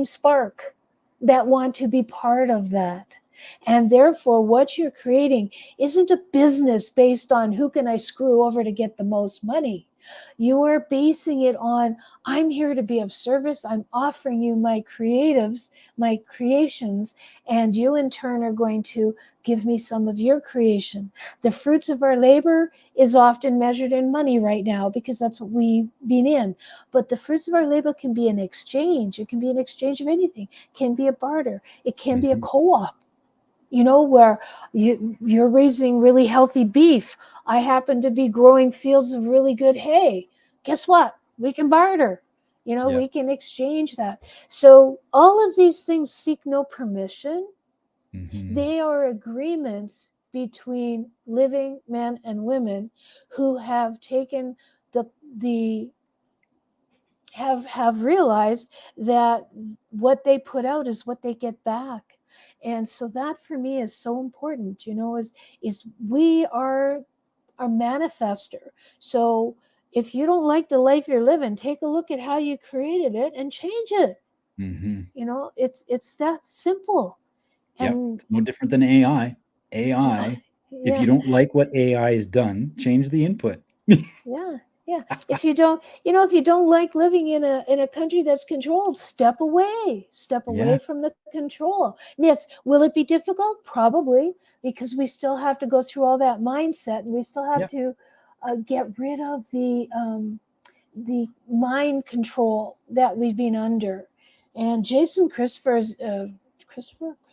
spark, that want to be part of that. And therefore, what you're creating isn't a business based on who can I screw over to get the most money. You are basing it on, I'm here to be of service. I'm offering you my creatives, my creations, and you in turn are going to give me some of your creation. The fruits of our labor is often measured in money right now because that's what we've been in. But the fruits of our labor can be an exchange. It can be an exchange of anything. It can be a barter. It can be a co-op. Where you're raising really healthy beef. I happen to be growing fields of really good hay. Guess what? We can barter. We can exchange that. So all of these things seek no permission. They are agreements between living men and women who have taken have realized that what they put out is what they get back. And so that for me is so important, is we are a manifester. So if you don't like the life you're living, take a look at how you created it and change it. It's that simple. And it's no different than AI. If you don't like what AI has done, change the input. Yeah. Yeah. If you don't, if you don't like living in a country that's controlled, step away. Step away Yeah. from the control. Yes. Will it be difficult? Probably, because we still have to go through all that mindset, and we still have to get rid of the mind control that we've been under. And Jason Christopher's Christoph,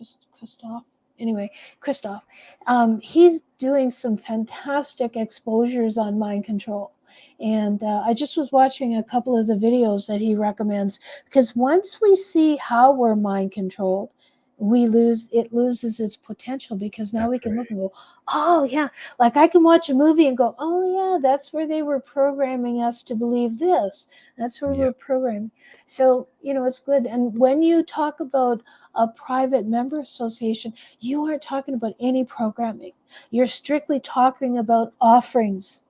he's doing some fantastic exposures on mind control. And I just was watching a couple of the videos that he recommends, because once we see how we're mind controlled, it loses its potential, because now we can look and go, oh yeah, like I can watch a movie and go, oh yeah, that's where they were programming us to believe this. That's where we're programming. So, it's good. And when you talk about a private member association, you aren't talking about any programming. You're strictly talking about offerings,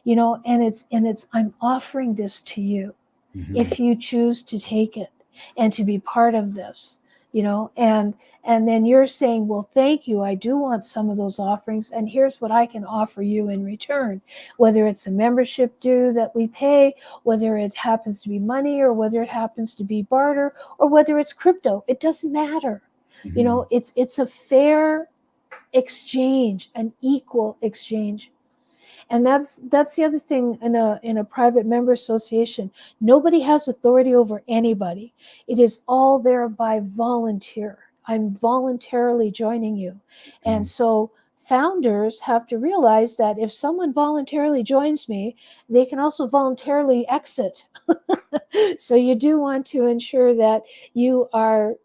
and it's I'm offering this to you if you choose to take it and to be part of this. And then you're saying, well, thank you, I do want some of those offerings, and here's what I can offer you in return, whether it's a membership due that we pay, whether it happens to be money, or whether it happens to be barter, or whether it's crypto. It doesn't matter. It's a fair exchange, an equal exchange. And that's the other thing in a private member association. Nobody has authority over anybody. It is all there by volunteer. I'm voluntarily joining you. And so founders have to realize that if someone voluntarily joins me, they can also voluntarily exit. So you do want to ensure that you are,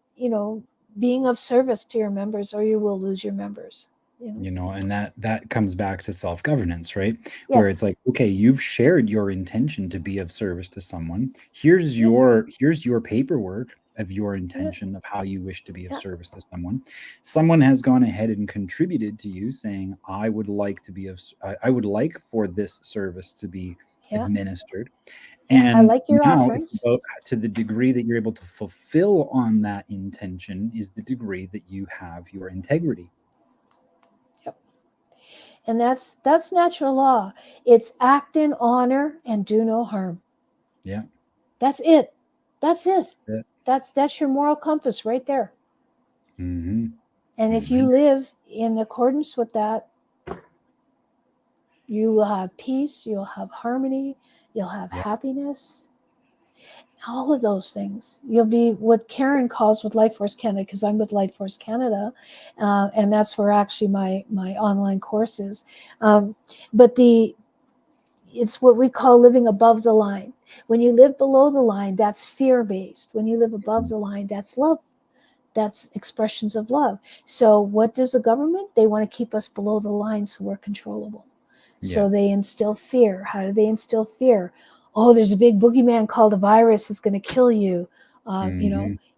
being of service to your members, or you will lose your members. And that comes back to self-governance, right? Where it's like, okay, you've shared your intention to be of service to someone. Here's your paperwork of your intention of how you wish to be of service to someone. Someone has gone ahead and contributed to you, saying, I would like for this service to be administered. And I like your now, offerings. to the degree that you're able to fulfill on that intention is the degree that you have your integrity. And that's natural law. It's act in honor and do no harm. Yeah. That's it. That's your moral compass right there. And if you live in accordance with that, you will have peace, you'll have harmony, you'll have happiness, all of those things. You'll be what Karen calls with Life Force Canada, because I'm with Life Force Canada, and that's where actually my online course is. But it's what we call living above the line. When you live below the line, that's fear-based. When you live above the line, that's love. That's expressions of love. So what does the government? They want to keep us below the line so we're controllable. So they instill fear. How do they instill fear? Oh, there's a big boogeyman called a virus that's going to kill you.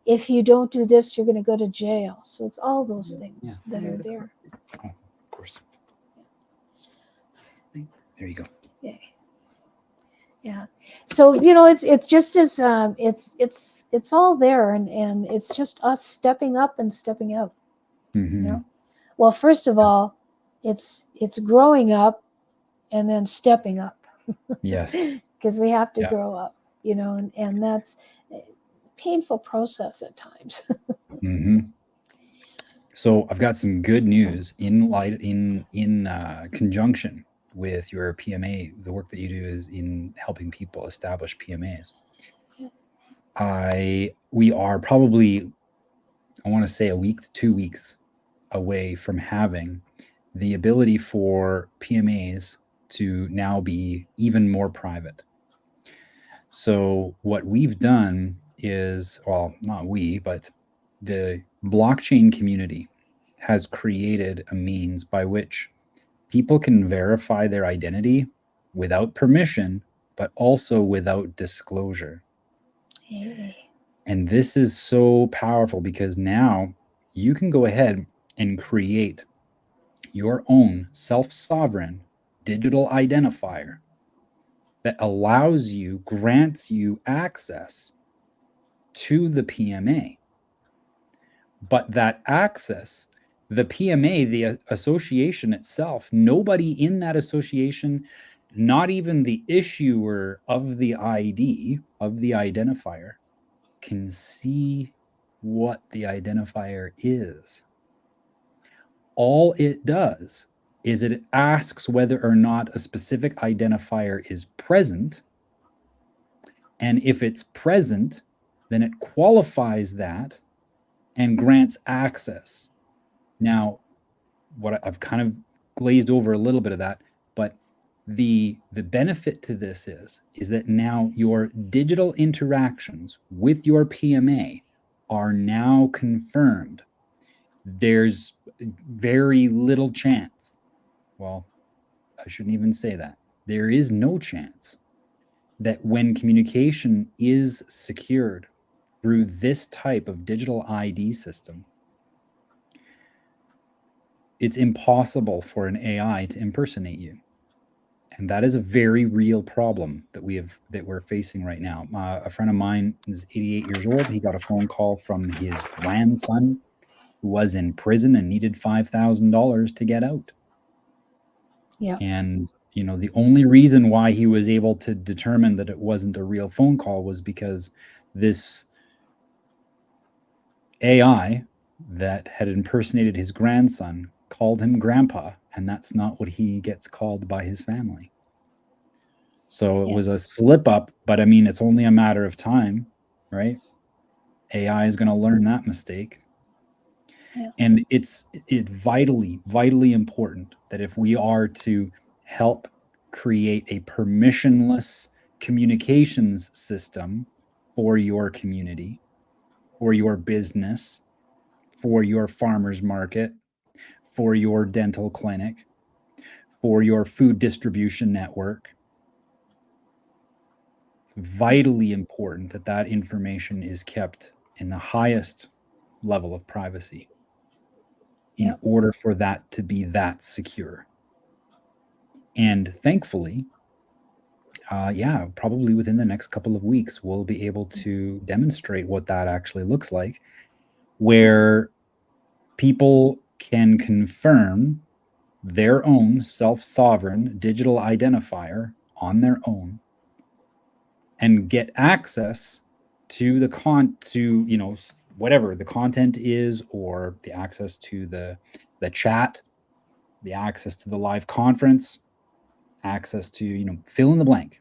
If you don't do this, you're going to go to jail. So it's all those things that are there. Oh, of course. There you go. Yeah. So it's just as it's all there, and it's just us stepping up and stepping out. Well, first of all, it's growing up and then stepping up. Yes. Because we have to grow up, and that's a painful process at times. So I've got some good news in conjunction with your PMA. The work that you do is in helping people establish PMAs. We are probably, I want to say, a week to 2 weeks away from having the ability for PMAs to now be even more private. So what we've done is, well, not we, but the blockchain community has created a means by which people can verify their identity without permission, but also without disclosure. And this is so powerful because now you can go ahead and create your own self-sovereign digital identifier that grants you access to the PMA. But that access, the PMA, the association itself, nobody in that association not even the issuer of the ID, of the identifier, can see what the identifier is. All it does is it asks whether or not a specific identifier is present. And if it's present, then it qualifies that and grants access. Now, what I've kind of glazed over a little bit of that, but the benefit to this is that now your digital interactions with your PMA are now confirmed. There's very little chance. Well, I shouldn't even say that. There is no chance that when communication is secured through this type of digital ID system, it's impossible for an AI to impersonate you. And that is a very real problem that we're facing right now. A friend of mine is 88 years old. He got a phone call from his grandson who was in prison and needed $5,000 to get out. Yeah. And, the only reason why he was able to determine that it wasn't a real phone call was because this AI that had impersonated his grandson called him grandpa, and that's not what he gets called by his family. So it was a slip up, but I mean, it's only a matter of time, right? AI is going to learn that mistake. Yeah. And it's vitally, vitally important that if we are to help create a permissionless communications system for your community, for your business, for your farmer's market, for your dental clinic, for your food distribution network, it's vitally important that that information is kept in the highest level of privacy in order for that to be that secure. And thankfully, probably within the next couple of weeks, we'll be able to demonstrate what that actually looks like, where people can confirm their own self-sovereign digital identifier on their own and get access to the whatever the content is, or the access to the chat, the access to the live conference, access to, fill in the blank.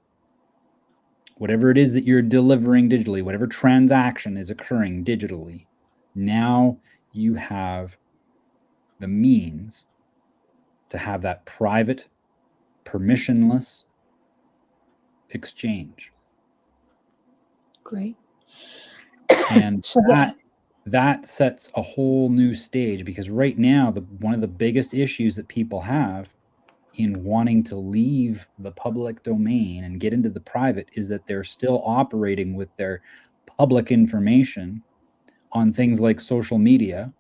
Whatever it is that you're delivering digitally, whatever transaction is occurring digitally, now you have the means to have that private, permissionless exchange. Great. And so that sets a whole new stage, because right now, one of the biggest issues that people have in wanting to leave the public domain and get into the private is that they're still operating with their public information on things like social media.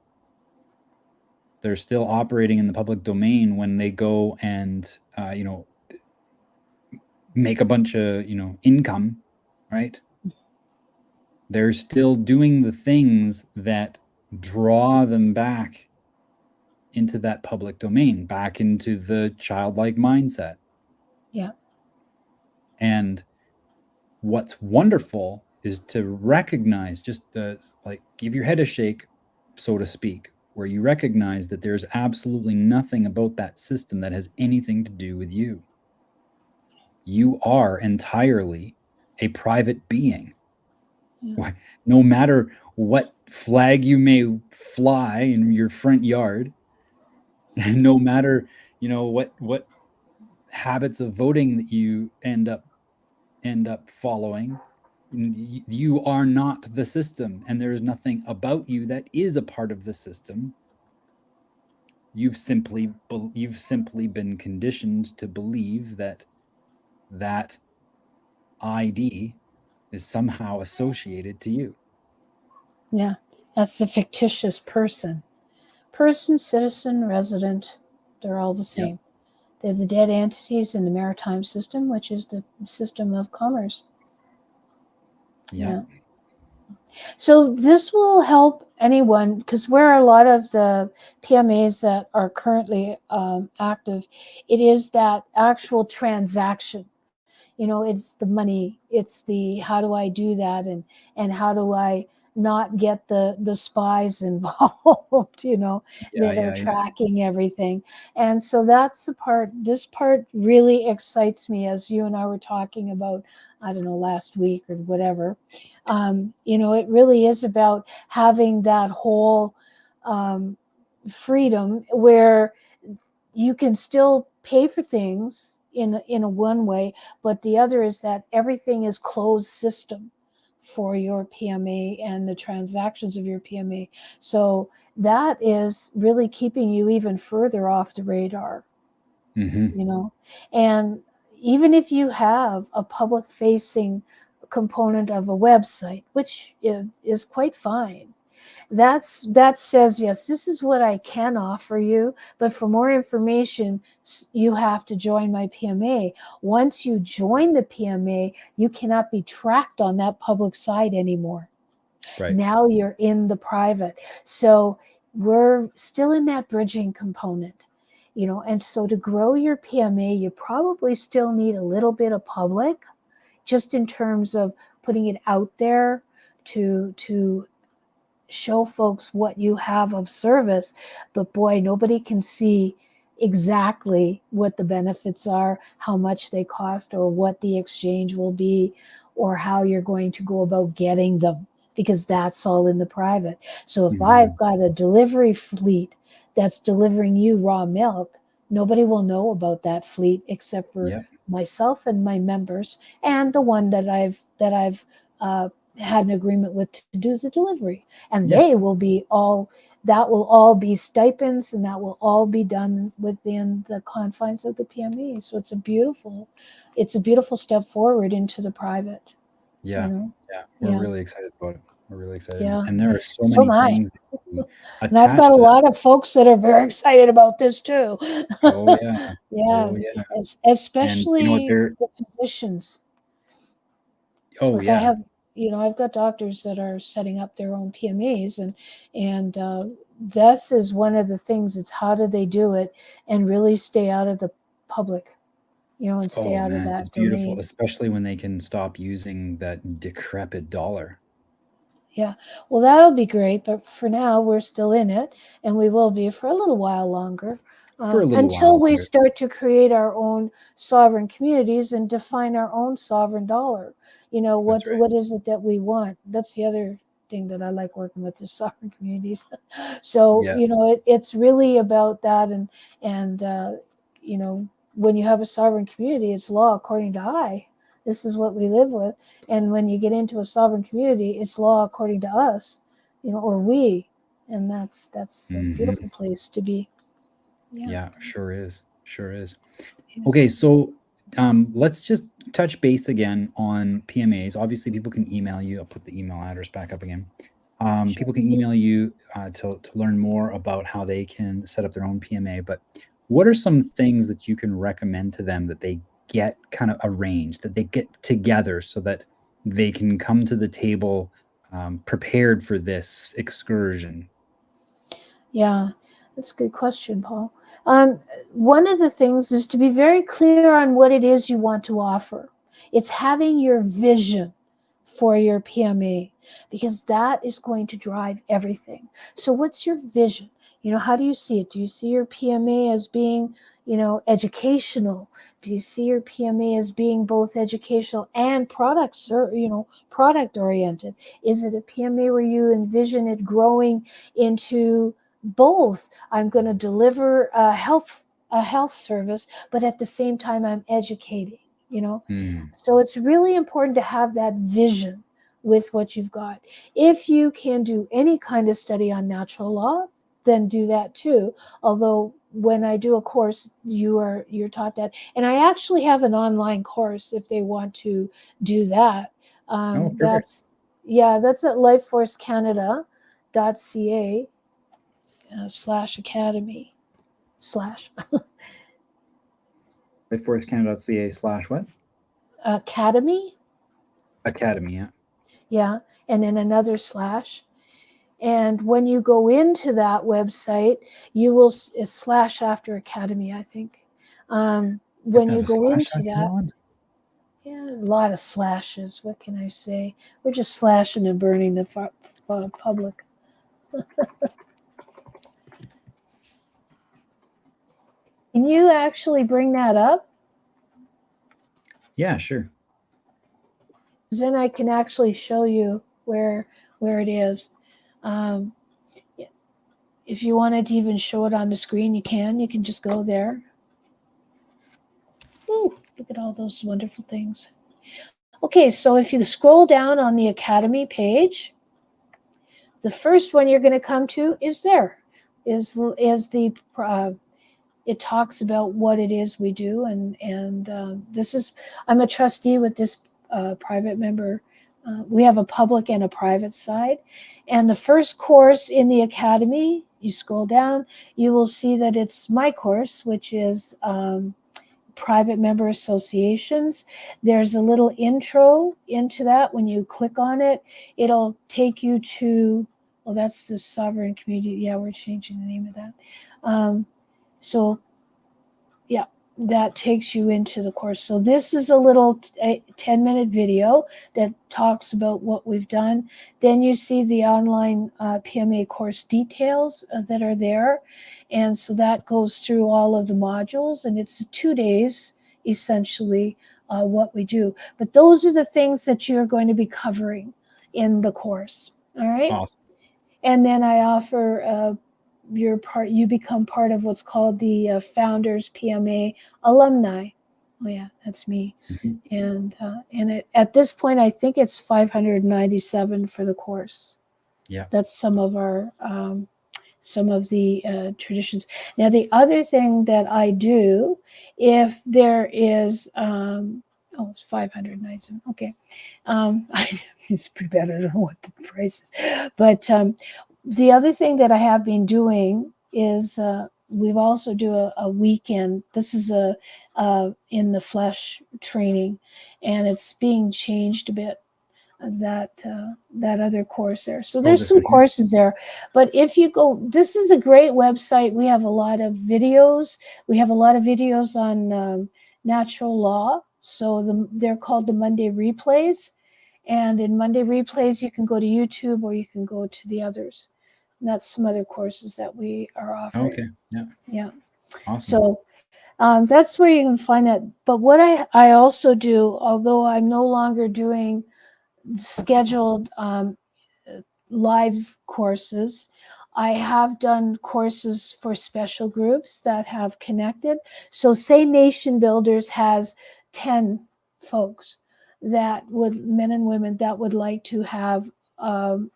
They're still operating in the public domain when they go and, make a bunch of, income, right? They're still doing the things that draw them back into that public domain, back into the childlike mindset. Yeah. And what's wonderful is to recognize, just give your head a shake, so to speak, where you recognize that there's absolutely nothing about that system that has anything to do with you. You are entirely a private being. Yeah. No matter what flag you may fly in your front yard, no matter, what habits of voting that you end up following, you are not the system, and there is nothing about you that is a part of the system. You've simply been conditioned to believe that ID is somehow associated to you. Yeah, that's the fictitious person, citizen, resident. They're all the same. Yep. They're the dead entities in the maritime system, which is the system of commerce. Yeah. So this will help anyone, because where a lot of the PMAs that are currently active, it is that actual transaction. It's the money, it's the how do I do that, and how do I not get the spies involved, that are tracking everything. And so that's the part, this part really excites me, as you and I were talking about, I don't know, last week or whatever. It really is about having that whole freedom where you can still pay for things in a one way, but the other is that everything is closed system for your PMA and the transactions of your PMA. So that is really keeping you even further off the radar, and even if you have a public facing component of a website, which is quite fine, that says, yes, this is what I can offer you, but for more information, you have to join my PMA. Once you join the PMA, you cannot be tracked on that public site anymore. Right. Now you're in the private. So we're still in that bridging component, and so to grow your PMA, you probably still need a little bit of public, just in terms of putting it out there to show folks what you have of service. But boy, nobody can see exactly what the benefits are, how much they cost, or what the exchange will be, or how you're going to go about getting them, because that's all in the private. So if I've got a delivery fleet that's delivering you raw milk, nobody will know about that fleet except for myself and my members, and the one that I've had an agreement with to do the delivery. And they will be all, that will all be stipends, and that will all be done within the confines of the PME. So it's a beautiful step forward into the private. We're really excited about it. We're really excited. Yeah. And there are so many things. And I've got a lot of folks that are very excited about this too. Oh yeah. Yeah. Oh, yeah. Especially the physicians. Oh, like I have, I've got doctors that are setting up their own PMAs, and this is one of the things. It's how do they do it and really stay out of the public, and stay out of that it's beautiful, domain. especially when they can stop using that decrepit dollar. Yeah, well, that'll be great. But for now, we're still in it, and we will be for a little while longer. Until we start to create our own sovereign communities and define our own sovereign dollar. What is it that we want? That's the other thing that I like working with, is sovereign communities. So it's really about that, and when you have a sovereign community, it's law according to I. This is what we live with. And when you get into a sovereign community, it's law according to us, or we. And that's a beautiful place to be. Yeah, sure is. Sure is. Okay, so let's just touch base again on PMAs. Obviously, people can email you. I'll put the email address back up again. People can email you to learn more about how they can set up their own PMA. But what are some things that you can recommend to them that they get kind of arranged, that they get together so that they can come to the table prepared for this excursion? Yeah, that's a good question, Paul. One of the things is to be very clear on what it is you want to offer. It's having your vision for your PMA, because that is going to drive everything. So what's your vision? How do you see it? Do you see your PMA as being, educational? Do you see your PMA as being both educational and product oriented? Is it a PMA where you envision it growing into both? I'm going to deliver a health service, but at the same time I'm educating. So it's really important to have that vision with what you've got. If you can do any kind of study on natural law, then do that too. Although when I do a course, you're taught that. And I actually have an online course if they want to do that. That's at lifeforcecanada.ca /academy/ lifeforcecanada.ca / what? Academy. Academy, yeah. Yeah, and then another slash. And when you go into that website, you will slash after Academy, I think. When you go into that, yeah, a lot of slashes. What can I say? We're just slashing and burning the public. Can you actually bring that up? Yeah, sure. Then I can actually show you where it is. If you wanted to even show it on the screen, you can. You can just go there. Ooh, look at all those wonderful things. Okay, so if you scroll down on the Academy page, the first one you're going to come to is there. Is the it talks about what it is we do, and this is, I'm a trustee with this private member. We have a public and a private side, and the first course in the Academy, you scroll down, you will see that it's my course, which is private member associations. There's a little intro into that. When you click on it, it'll take you to, well, that's the sovereign community. Yeah, we're changing the name of that. So yeah, that takes you into the course. So this is a little 10-minute video that talks about what we've done. Then you see the online PMA course details that are there. And so that goes through all of the modules, and it's 2 days, essentially, what we do. But those are the things that you're going to be covering in the course. All right. Awesome. And then I offer you become part of what's called the Founders PMA Alumni. Oh yeah, that's me. Mm-hmm. And at this point, I think it's $597 for the course. Yeah, that's some of our some of the traditions. Now, the other thing that I do, if there is oh, it's $597. Okay, it's pretty bad. I don't know what the price is, but the other thing that I have been doing is we've also do a weekend. This is a in the flesh training, and it's being changed a bit. That other course there. So there's some courses there, but if you go, this is a great website. We have a lot of videos. We have a lot of videos on natural law. So they're called the Monday replays. And in Monday replays, you can go to YouTube or you can go to the others. And that's some other courses that we are offering. Okay. Yeah. Yeah. Awesome. So that's where you can find that. But what I also do, although I'm no longer doing scheduled live courses, I have done courses for special groups that have connected. So say Nation Builders has 10 folks that would, men and women, that would like to have an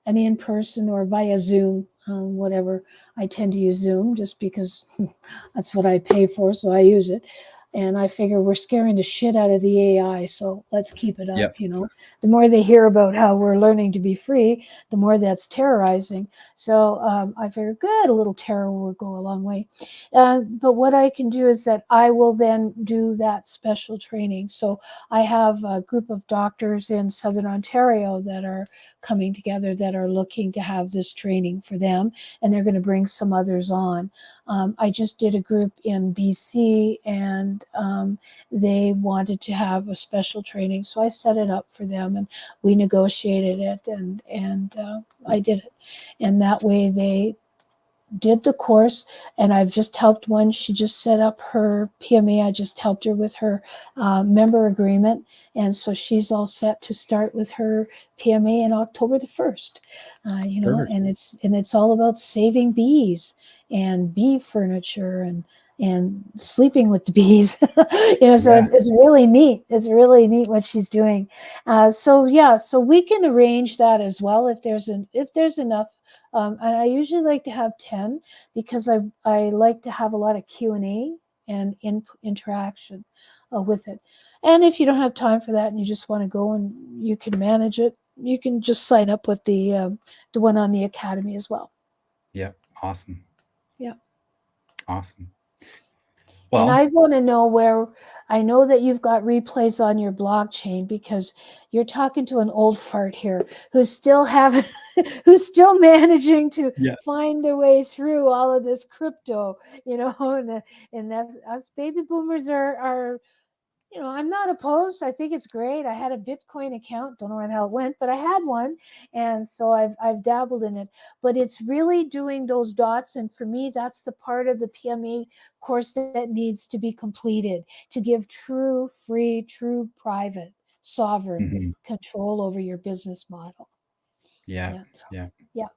in-person or via Zoom, whatever. I tend to use Zoom just because that's what I pay for, so I use it. And I figure we're scaring the shit out of the AI, so let's keep it up. Yep. You know, the more they hear about how we're learning to be free, the more that's terrorizing. So I figure, good, a little terror will go a long way. But what I can do is that I will then do that special training. So I have a group of doctors in Southern Ontario that are coming together that are looking to have this training for them, and they're going to bring some others on. I just did a group in BC, and they wanted to have a special training, so I set it up for them, and we negotiated it, and I did it, and that way they did the course. And I've just helped one. She just set up her PMA. I just helped her with her member agreement, and so she's all set to start with her PMA in October the 1st. You know, perfect. and it's all about saving bees and bee furniture and sleeping with the bees. You know, so yeah. It's really neat. It's really neat what she's doing. So yeah, so we can arrange that as well if there's enough. And I usually like to have 10 because I like to have a lot of Q&A and interaction with it. And if you don't have time for that and you just want to go and you can manage it, you can just sign up with the one on the Academy as well. Yeah, awesome. Yeah. Awesome. And Well, I want to know where, I know that you've got replays on your blockchain because you're talking to an old fart here who's still having, who's still managing to yeah. find their way through all of this crypto, and that's, us baby boomers are, I'm not opposed. I think it's great. I had a Bitcoin account. Don't know where the hell it went, but I had one, and so I've dabbled in it. But it's really doing those dots, and for me, that's the part of the PMA course that needs to be completed to give true, free, true, private, sovereign Mhm. control over your business model. Yeah. Yeah. Yeah.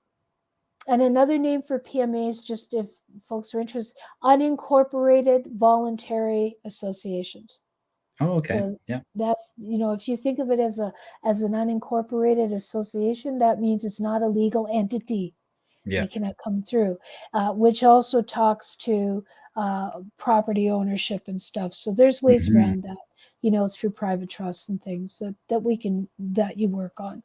And another name for PMAs, just if folks are interested, unincorporated voluntary associations. Oh, okay. So Yeah. that's, if you think of it as an unincorporated association, that means it's not a legal entity. Yeah. They cannot come through, which also talks to property ownership and stuff. So there's ways Mhm. around that, through private trusts and things that you work on.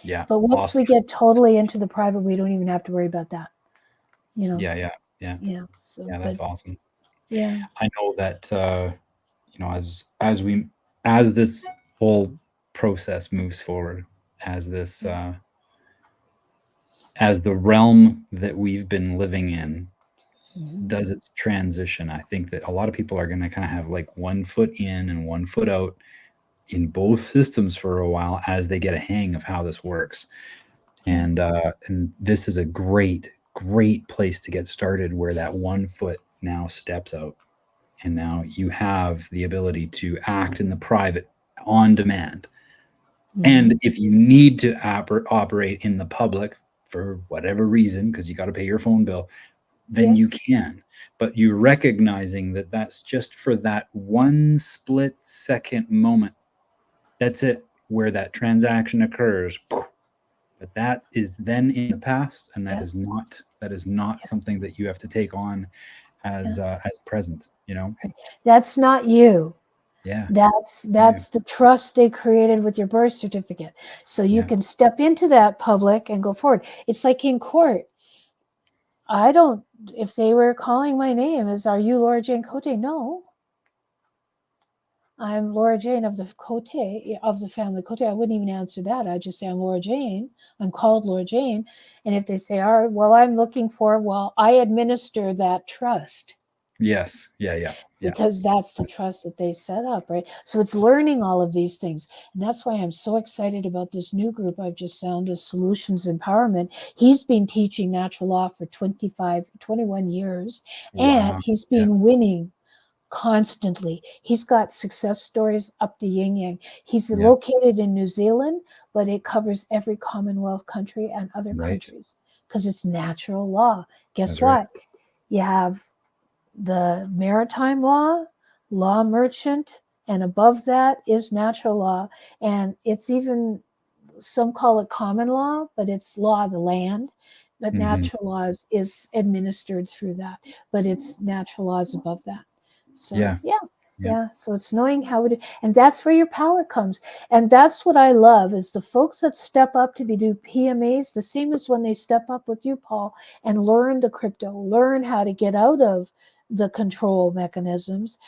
Yeah. But once we Awesome. get totally into the private, we don't even have to worry about that. Yeah. Yeah. Yeah. Yeah. So, Yeah. That's awesome. yeah. I know that, as this whole process moves forward, as this, as the realm that we've been living in does its transition, I think that a lot of people are going to kind of have like one foot in and one foot out in both systems for a while as they get a hang of how this works. And this is a great place to get started, where that one foot now steps out, and now you have the ability to act in the private on demand. And if you need to operate in the public for whatever reason, because you got to pay your phone bill, then you can. But you're recognizing that that's just for that one split second moment. That's it, where that transaction occurs. But that is then in the past, and that is not something that you have to take on as present. That's not you. Yeah. That's the trust they created with your birth certificate. So you can step into that public and go forward. It's like in court. If they were calling my name, are you Laura Jane Cote? No. I'm Laura Jane of the Cote, of the family Cote. I wouldn't even answer that. I'd just say I'm Laura Jane. I'm called Laura Jane. And if they say, all right, well, I'm looking for, I administer that trust. Yes. Yeah. Because that's the trust that they set up, right? So it's learning all of these things. And that's why I'm so excited about this new group I've just founded, Solutions Empowerment. He's been teaching natural law for 21 years, and he's been winning constantly. He's got success stories up the yin yang. He's located in New Zealand, but it covers every Commonwealth country and other countries because it's natural law. Guess what? You have the maritime law merchant, and above that is natural law. And it's even, some call it common law, but it's law of the land. But natural laws is administered through that, but it's natural laws above that. So so it's knowing how to do, and that's where your power comes. And that's what I love, is the folks that step up to do PMAs, the same as when they step up with you, Paul, and learn the crypto, learn how to get out of the control mechanisms.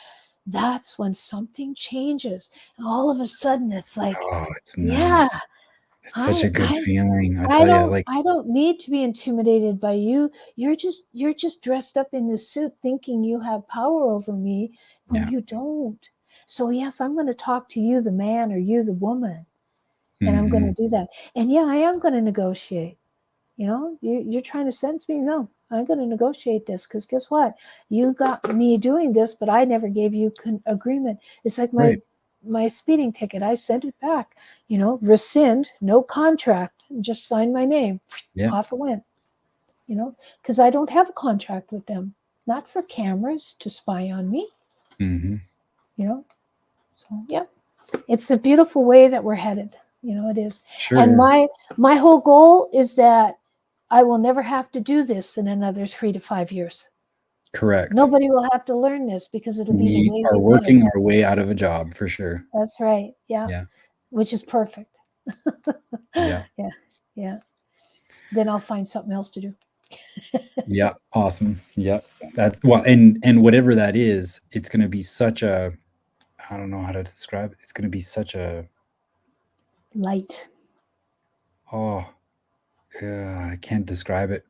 That's when something changes. And all of a sudden it's like, it's nice. It's such a good feeling. I don't need to be intimidated by you. You're just dressed up in this suit thinking you have power over me when you don't. So yes, I'm going to talk to you, the man, or you, the woman, and I'm going to do that. And I am going to negotiate. You're trying to sentence me? No, I'm going to negotiate this, because guess what? You got me doing this, but I never gave you agreement. It's like my speeding ticket. I sent it back, rescind, no contract, just sign my name. Off it went, because I don't have a contract with them, not for cameras to spy on me. So it's a beautiful way that we're headed. It is. Sure. And my whole goal is that I will never have to do this in another 3 to 5 years. Correct. Nobody will have to learn this, because it'll be the way we are working our way out of a job, for sure. That's right. Yeah. Which is perfect. Yeah. Yeah. Then I'll find something else to do. Yeah, awesome. Yeah, that's well, and whatever that is, it's going to be such a, I don't know how to describe it. It's going to be such a Light. oh, I can't describe it.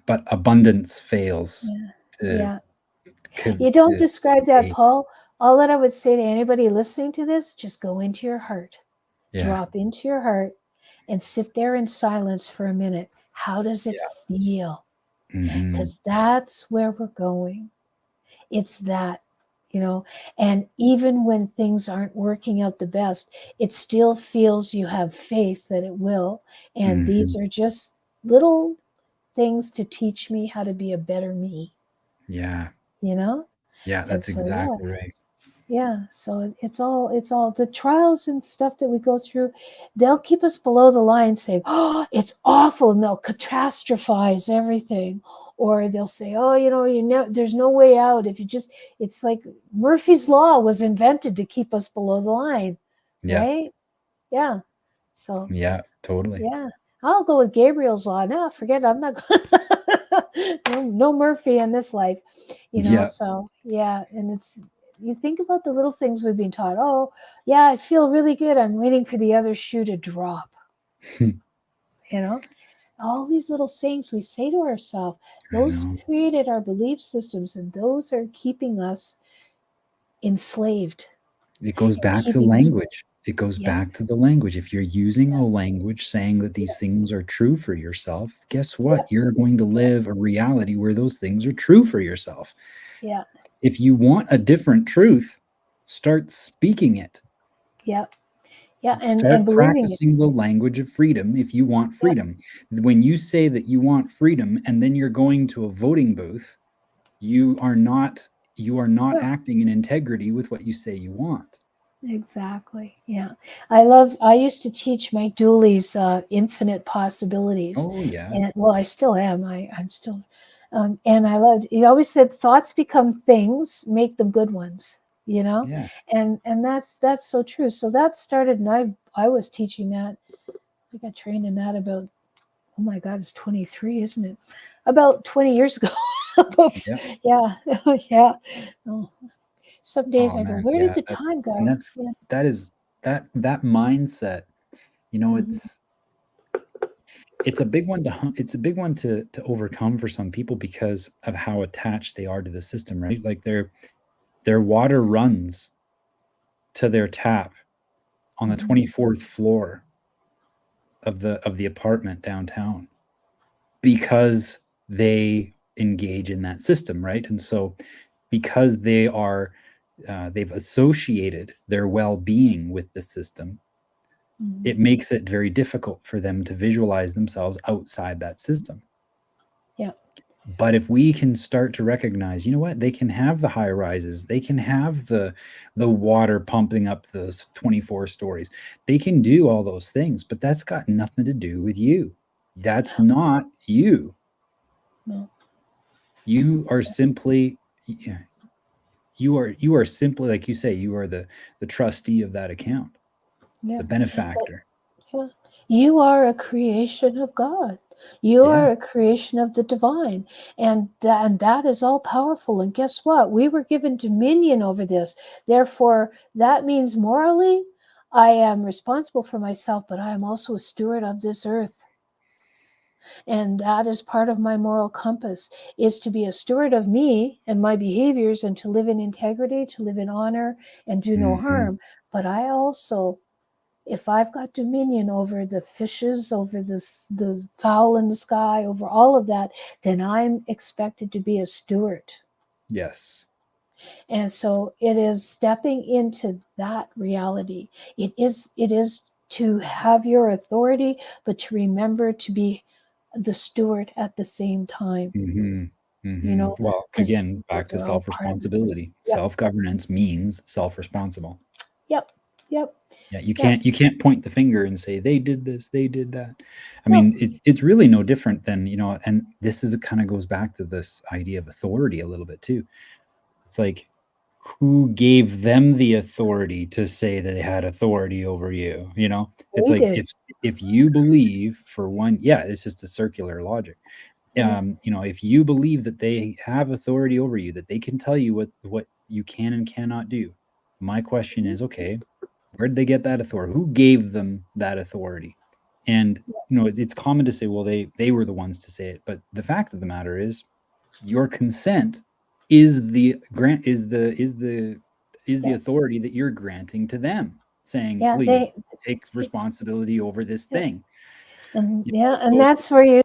But abundance fails Yeah. to Yeah. You don't to describe that, Paul. All that I would say to anybody listening to this, just go into your heart, yeah, drop into your heart, and sit there in silence for a minute. How does it feel? mhm, Because that's where we're going. It's that, and even when things aren't working out the best, it still feels you have faith that it will. And these mhm. are just little things to teach me how to be a better me, Yeah, you know? yeah, And that's so, yeah. exactly right. Yeah, so it's all the trials and stuff that we go through. They'll keep us below the line saying, "Oh, it's awful," and they'll catastrophize everything, or they'll say, "Oh, there's no way out if you just." It's like Murphy's Law was invented to keep us below the line, Yeah, right? Yeah. So yeah, totally. yeah, I'll go with Gabriel's Law. No, forget it. I'm not going. No Murphy in this life, Yeah, So yeah, and you think about the little things we've been taught. Oh, yeah, I feel really good. I'm waiting for the other shoe to drop. You know, all these little sayings we say to ourselves, I those know. created our belief systems, and those are keeping us enslaved It goes and back to keeping us. language. It goes back to the Yes. language. If you're using Yeah. a language saying that these things are true for yourself, guess Yeah. what? You're going to live a reality where those things are true for yourself. Yeah. If you want a different truth, start speaking it. Yeah. Yeah. And Start believing it. practicing the language of freedom if you want Yeah. freedom. When you say that you want freedom and then you're going to a voting booth, you are not Yeah. acting in integrity with what you say you want. Exactly. Yeah. I used to teach Mike Dooley's Infinite Possibilities. Oh yeah. And well, I still am. I'm still, and I loved, he always said, thoughts become things, make them good ones, Yeah. and that's so true. So that started, and I was teaching that. I got trained in that about, oh my God, it's 23, isn't it? About 20 years ago. Yeah. Yeah. Yeah. Oh, some days Oh I go, man, where did yeah, the that's time and go? that's Yeah. that is that mindset, Mhm. it's a big one it's a big one to overcome for some people because of how attached they are to the system, right? Like their water runs to their tap on the Mhm. 24th floor of the apartment downtown because they engage in that system, right? And so because they've associated their well-being with the system, Mhm. it makes it very difficult for them to visualize themselves outside that system. Yeah. But if we can start to recognize, you know what, they can have the high rises, they can have the water pumping up those 24 stories, they can do all those things, but that's got nothing to do with you. That's not you. No. You are simply you are simply, like you say, you are the trustee of that account, Yeah. the benefactor. Yeah. You are a creation of God. You Yeah. are a creation of the divine. And that is all powerful. And guess what? We were given dominion over this. Therefore, that means morally, I am responsible for myself, but I am also a steward of this earth. And that is part of my moral compass, is to be a steward of me and my behaviors, and to live in integrity, to live in honor, and do no Mhm. harm. But I also, if I've got dominion over the fishes, over the fowl in the sky, over all of that, then I'm expected to be a steward. Yes. And so it is stepping into that reality. It is to have your authority, but to remember to be the steward at the same time, Mhm. Mhm. Well, because again, back those to are all part of it. self-responsibility. Yep. Self-governance means self-responsible. Yep. Yep. Yeah, Yep. you can't point the finger and say they did this, they did that. I No. mean, it's really no different than, and this is, it kind of goes back to this idea of authority a little bit too. It's like, who gave them the authority to say that they had authority over you? It's We like did. if you believe for one, yeah, it's just a circular logic. If you believe that they have authority over you, that they can tell you what you can and cannot do, my question is, okay, where did they get that authority? Who gave them that authority? And it's common to say, well, they were the ones to say it, but the fact of the matter is, your consent is the authority that you're granting to them, saying, please take responsibility over this thing. And that's where you.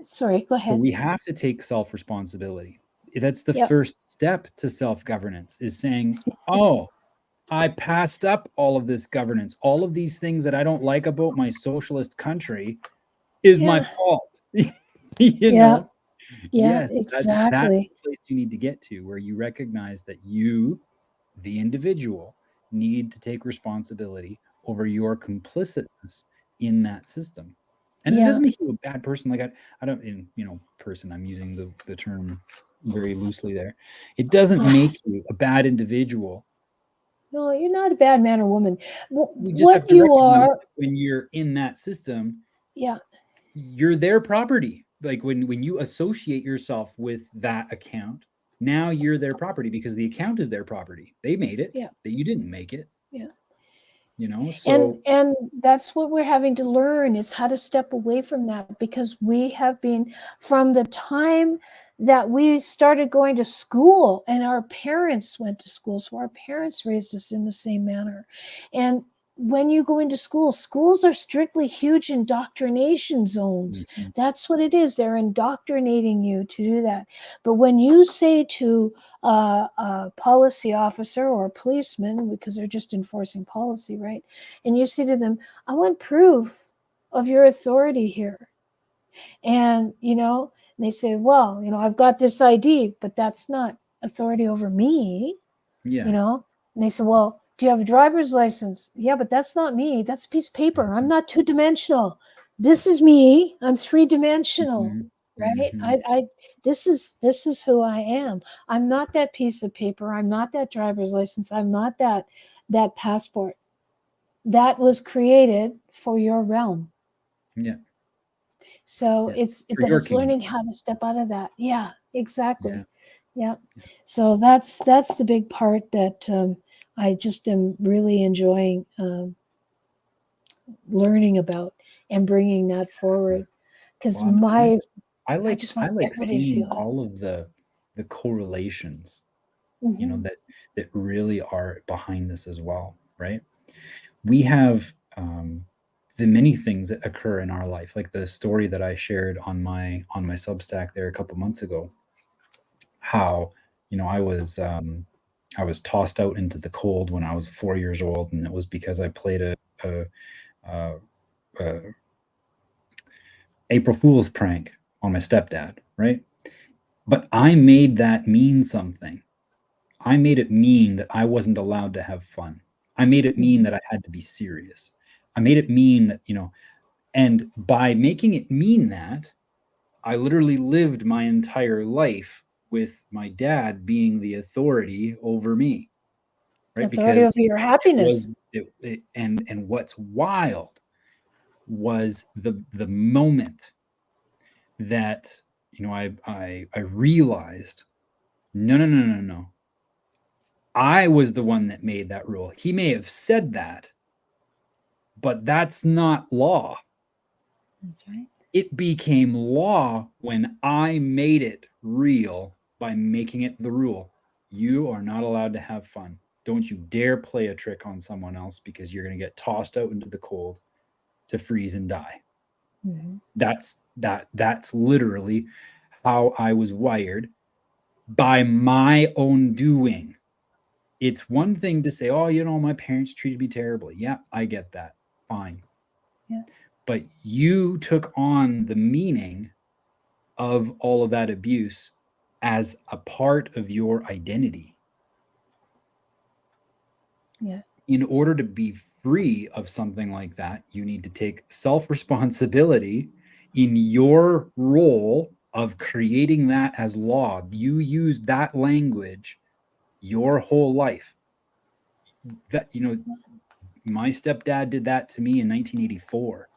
Sorry, go ahead. So we have to take self-responsibility. That's the first step to self-governance, is saying, oh, I passed up all of this governance. All of these things that I don't like about my socialist country is my fault. You know? Yes, exactly. That's the place you need to get to, where you recognize that you, the individual, need to take responsibility over your complicitness in that system. And it doesn't make you a bad person. Like I don't, person, I'm using the term very loosely there. It doesn't make you a bad individual. No, you're not a bad man or woman. We just have to recognize that when you're in that system, you're their property. Like when you associate yourself with that account, now you're their property, because the account is their property. They made it. That you didn't make it. So and that's what we're having to learn, is how to step away from that, because we have been, from the time that we started going to school, and our parents went to school, so our parents raised us in the same manner. And when you go into schools are strictly huge indoctrination zones. Mm-hmm. That's what it is. They're indoctrinating you to do that. But when you say to a policy officer or a policeman, because they're just enforcing policy, right? And you say to them, I want proof of your authority here. And, and they say, well, I've got this ID, but that's not authority over me. And they say, well, do you have a driver's license? Yeah, but that's not me. That's a piece of paper. I'm not two-dimensional. This is me. I'm three-dimensional, right? Mm-hmm. This is who I am. I'm not that piece of paper. I'm not that driver's license. I'm not that passport. That was created for your realm. Yeah. So it's learning how to step out of that. Yeah, exactly. Yeah. So that's the big part that I just am really enjoying learning about and bringing that forward, because I like seeing all of the correlations, mm-hmm. that really are behind this as well, right? We have the many things that occur in our life, like the story that I shared on my Substack there a couple months ago, how I was tossed out into the cold when I was 4 years old, and it was because I played a April Fool's prank on my stepdad, right? But I made that mean something. I made it mean that I wasn't allowed to have fun. I made it mean that I had to be serious. I made it mean that, and by making it mean that, I literally lived my entire life with my dad being the authority over me, right? Authority over your happiness. And what's wild was the moment that I realized, no. I was the one that made that rule. He may have said that, but that's not law. That's right. It became law when I made it real by making it the rule. You are not allowed to have fun. Don't you dare play a trick on someone else, because you're going to get tossed out into the cold to freeze and die. Mm-hmm. That's literally how I was wired by my own doing. It's one thing to say, oh, my parents treated me terribly. Yeah, I get that. Fine. Yeah. But you took on the meaning of all of that abuse as a part of your identity. Yeah. In order to be free of something like that, you need to take self-responsibility in your role of creating that as law. You used that language your whole life. That, my stepdad did that to me in 1984.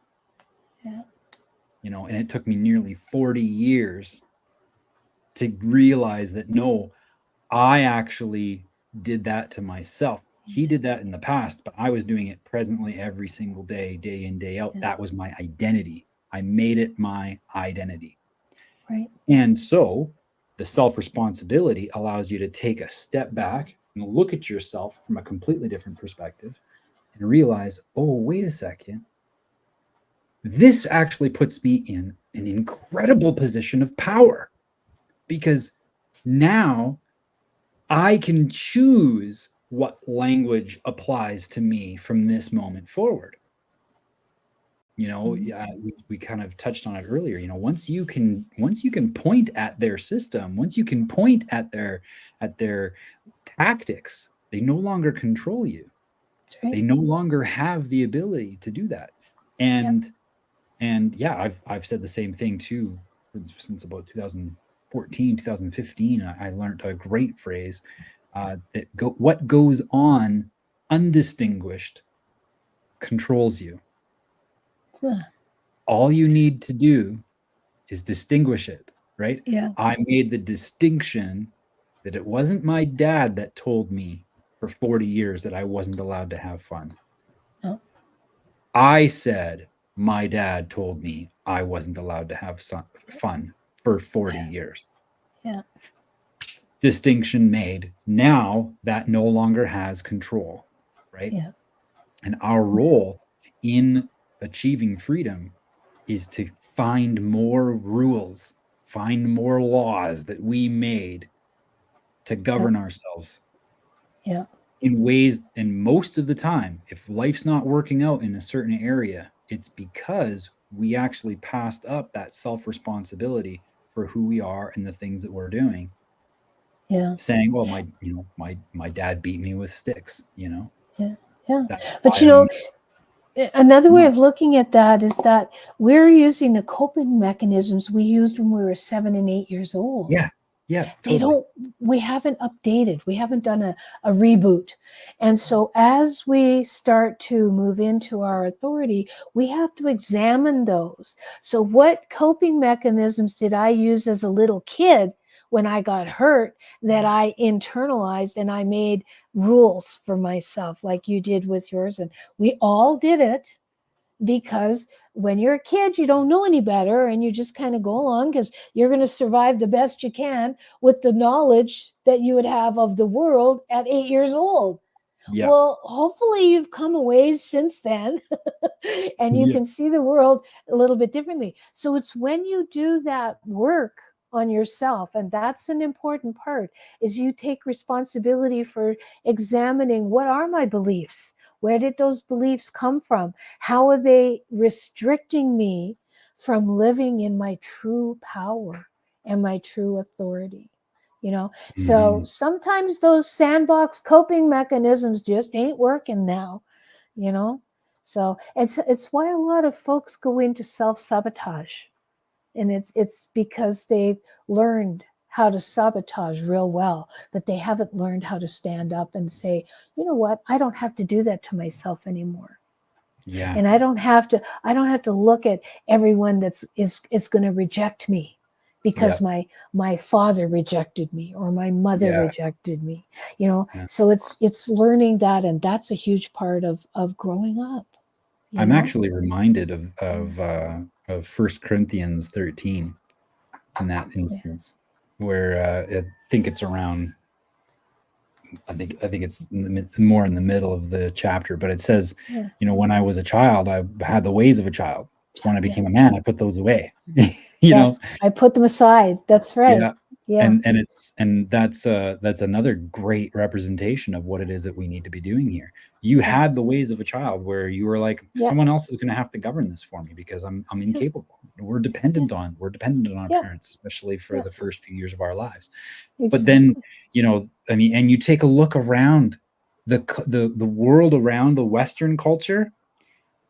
Yeah. and it took me nearly 40 years to realize that, no, I actually did that to myself. He did that in the past, but I was doing it presently every single day, day in, day out. That was my identity. I made it my identity. Right. And so the self-responsibility allows you to take a step back and look at yourself from a completely different perspective and realize, oh, wait a second. This actually puts me in an incredible position of power, because now I can choose what language applies to me from this moment forward. We kind of touched on it earlier. Once you can point at their system, once you can point at their tactics, they no longer control you. That's right. They no longer have the ability to do that. And I've said the same thing too since about 2014, 2015. I learned a great phrase that what goes on undistinguished controls you. Huh. All you need to do is distinguish it, right? Yeah. I made the distinction that it wasn't my dad that told me for 40 years that I wasn't allowed to have fun. No. I said my dad told me I wasn't allowed to have fun for 40 years. Yeah. Distinction made. Now that no longer has control, right? Yeah. And our role in achieving freedom is to find more rules, find more laws that we made to govern ourselves. Yeah. In ways, and most of the time, if life's not working out in a certain area, it's because we actually passed up that self-responsibility for who we are and the things that we're doing. Yeah. Saying, well, my dad beat me with sticks, Yeah. But another way of looking at that is that we're using the coping mechanisms we used when we were 7 and 8 years old. Yeah, totally. We haven't updated. We haven't done a reboot. And so as we start to move into our authority, we have to examine those. So what coping mechanisms did I use as a little kid when I got hurt that I internalized, and I made rules for myself like you did with yours? And we all did it, because when you're a kid, you don't know any better, and you just kind of go along because you're going to survive the best you can with the knowledge that you would have of the world at 8 years old. Yeah. Well, hopefully you've come a ways since then and you can see the world a little bit differently. So it's when you do that work on yourself, and that's an important part, is you take responsibility for examining, what are my beliefs? Where did those beliefs come from? How are they restricting me from living in my true power and my true authority? So sometimes those sandbox coping mechanisms just ain't working now, so it's why a lot of folks go into self-sabotage. And it's because they've learned how to sabotage real well, but they haven't learned how to stand up and say, you know what, I don't have to do that to myself anymore. Yeah. And I don't have to look at everyone is going to reject me because my father rejected me or my mother rejected me, So it's learning that, and that's a huge part of growing up. I'm actually reminded of 1 Corinthians 13 in that instance, where I think it's around. I think it's more in the middle of the chapter, but it says, when I was a child, I had the ways of a child. When I became a man, I put those away. I put them aside. That's right. Yeah. And that's another great representation of what it is that we need to be doing here. You had the ways of a child where you were like, someone else is going to have to govern this for me because I'm incapable. We're dependent on our parents, especially for the first few years of our lives. Exactly. But then, and you take a look around the world around the Western culture,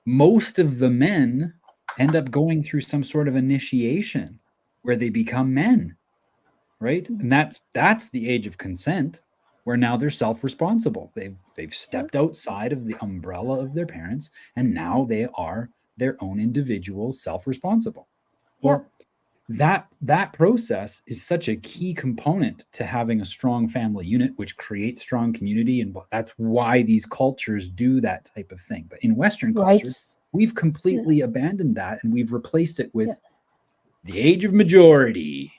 most of the men end up going through some sort of initiation where they become men. Right. And that's the age of consent, where now they're self-responsible. They've stepped outside of the umbrella of their parents, and now they are their own individual, self-responsible. Well, that process is such a key component to having a strong family unit, which creates strong community, and that's why these cultures do that type of thing. But in Western cultures, we've completely abandoned that, and we've replaced it with the age of majority.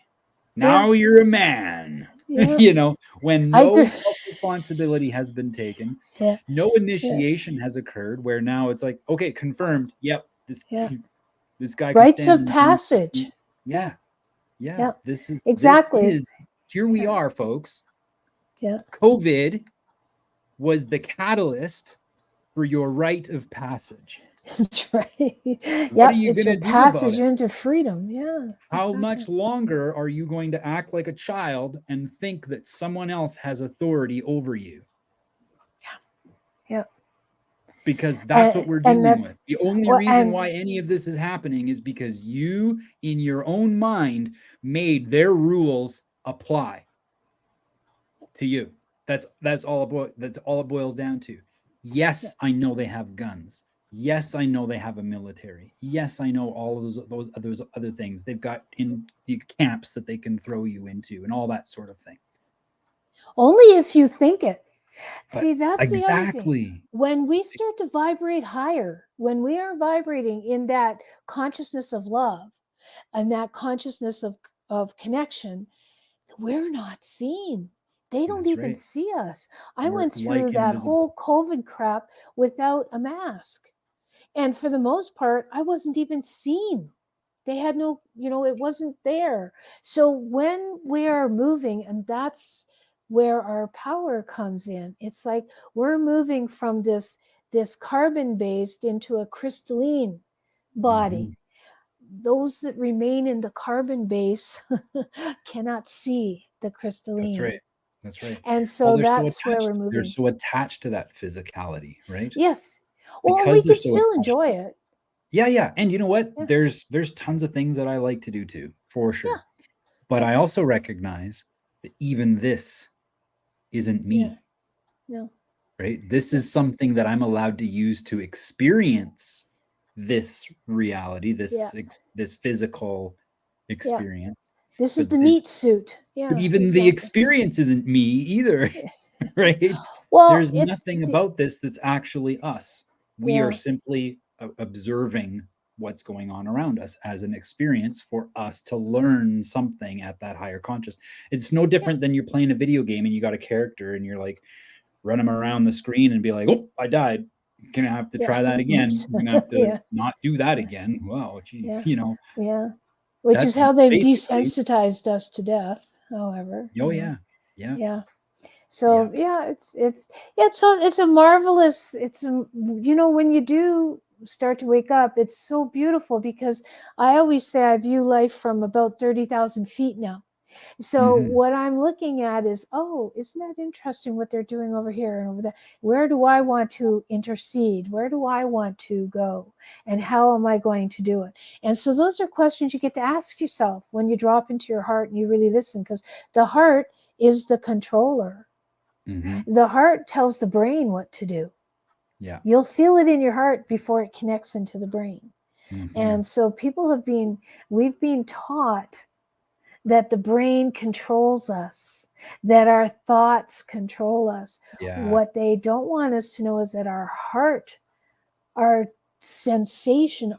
Now you're a man. You know, when no self-responsibility has been taken, no initiation has occurred, where now it's like, okay, confirmed. Yep, this guy. Rites of passage. Yeah. This is exactly. Here we are, folks. Yeah. COVID was the catalyst for your rite of passage. That's right. Yeah, it's your passage into freedom. Yeah. How much longer are you going to act like a child and think that someone else has authority over you? Yeah. Because that's what we're dealing with. The only reason why any of this is happening is because you, in your own mind, made their rules apply to you. That's all it boils down to. Yes, I know they have guns. Yes, I know they have a military. Yes, I know all of those other things. They've got in camps that they can throw you into and all that sort of thing. Only if you think it. See, that's exactly the other thing. When we start to vibrate higher, when we are vibrating in that consciousness of love and that consciousness of connection, we're not seen. They don't even see us. I went through that whole COVID crap without a mask. And for the most part, I wasn't even seen. They had no, it wasn't there. So when we are moving, and that's where our power comes in, it's like we're moving from this carbon-based into a crystalline body. Those that remain in the carbon base cannot see the crystalline. That's right. And so that's where we're moving. They're so attached to that physicality, right? Yes. Well, we could still enjoy it. Yeah. And you know what? There's tons of things that I like to do too, for sure. But I also recognize that even this isn't me. No. Right? This is something that I'm allowed to use to experience this reality, this physical experience. This is the meat suit. Yeah. But even the experience isn't me either. Right? Well, there's nothing about this that's actually us. We are simply observing what's going on around us as an experience for us to learn something at that higher conscious. It's no different than you're playing a video game and you got a character and you're like, run them around the screen and be like, oh, I died. You're gonna have to try that again. You're gonna have to not do that again. Wow, geez, Yeah. Which is how they've desensitized us to death, however. Oh yeah. So it's a marvelous, when you do start to wake up, it's so beautiful, because I always say I view life from about 30,000 feet now. So what I'm looking at is, isn't that interesting what they're doing over here and over there? Where do I want to intercede? Where do I want to go? And how am I going to do it? And so those are questions you get to ask yourself when you drop into your heart and you really listen, because the heart is the controller. The heart tells the brain what to do. Yeah. You'll feel it in your heart before it connects into the brain. And so we've been taught that the brain controls us, that our thoughts control us. What they don't want us to know is that our heart, our sensation,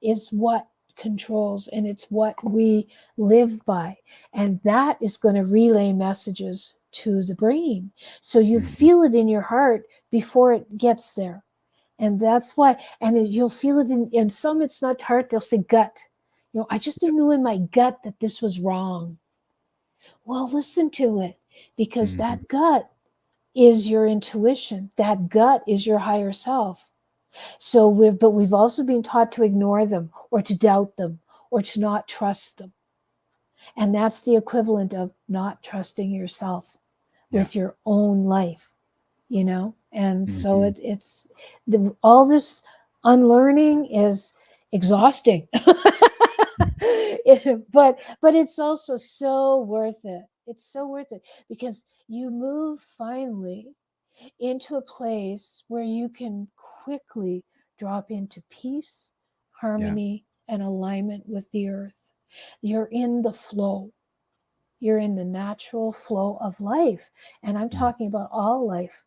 is what controls, and it's what we live by. And that is going to relay messages to the brain. So you feel it in your heart before it gets there. And that's why, and you'll feel it in some, it's not heart, they'll say gut. I just knew in my gut that this was wrong. Well, listen to it, because that gut is your intuition. That gut is your higher self. So we've also been taught to ignore them, or to doubt them, or to not trust them. And that's the equivalent of not trusting yourself with your own life, And so it's all this unlearning is exhausting. But it's also so worth it. It's so worth it, because you move finally into a place where you can quickly drop into peace, harmony, and alignment with the earth. You're in the flow. You're in the natural flow of life. And I'm talking about all life.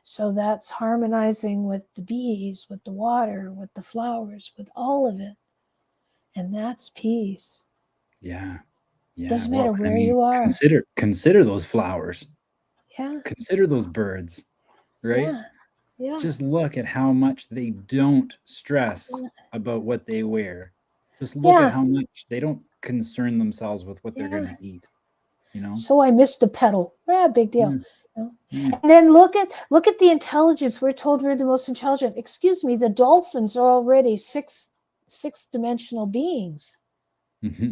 So that's harmonizing with the bees, with the water, with the flowers, with all of it. And that's peace. Yeah. Yeah. Doesn't matter where you are. Consider those flowers. Yeah. Consider those birds, right? Yeah. Yeah. Just look at how much they don't stress about what they wear. Just look at how much they don't concern themselves with what they're going to eat. You know? So I missed a petal. Big deal. And then look at the intelligence. We're told we're the most intelligent. Excuse me, the dolphins are already six-dimensional beings. Mm-hmm.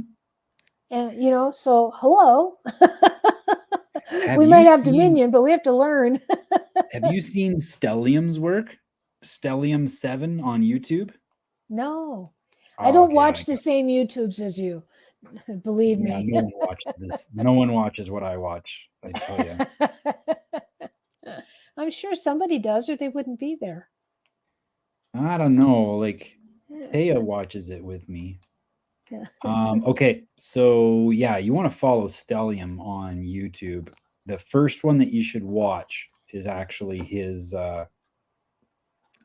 And so hello. We might have dominion, but we have to learn. Have you seen Stellium's work? Stellium 7 on YouTube? No. I don't watch the same YouTubes as you. Believe me. No one watches this. No one watches what I watch, I tell you. I'm sure somebody does, or they wouldn't be there. I don't know. Like, Taya watches it with me. Okay, so yeah, you want to follow Stellium on YouTube. The first one that you should watch is actually his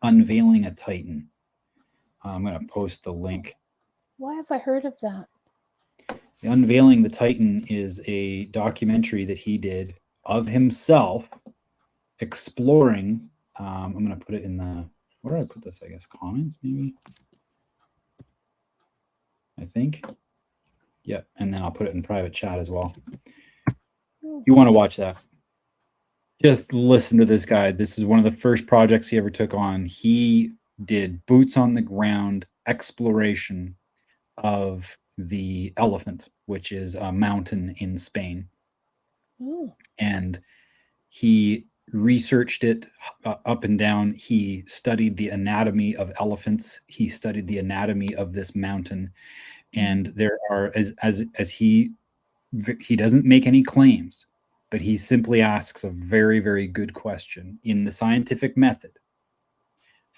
Unveiling a Titan. I'm going to post the link. Why have I heard of that? The Unveiling the Titan is a documentary that he did of himself exploring. I'm going to put it in the, where did I put this? I guess comments, maybe. I think. Yeah, and then I'll put it in private chat as well. You want to watch that. Just listen to this guy. This is one of the first projects he ever took on. He did boots on the ground exploration of the elephant, which is a mountain in Spain. And he researched it up and down. He studied the anatomy of elephants. He studied the anatomy of this mountain. And there are, as he doesn't make any claims, but he simply asks a very, very good question in the scientific method.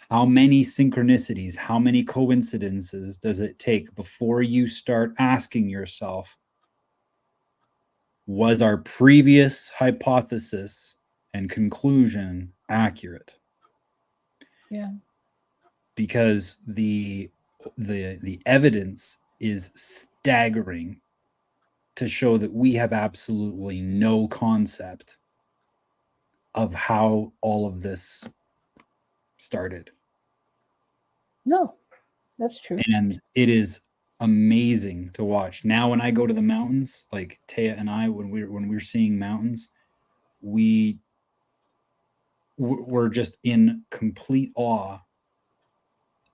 How many synchronicities, how many coincidences does it take before you start asking yourself, was our previous hypothesis and conclusion accurate? Yeah. Because the evidence is staggering to show that we have absolutely no concept of how all of this started. No, that's true. And it is amazing to watch. Now, when I go to the mountains, like Taya and I, when we're seeing mountains, we're just in complete awe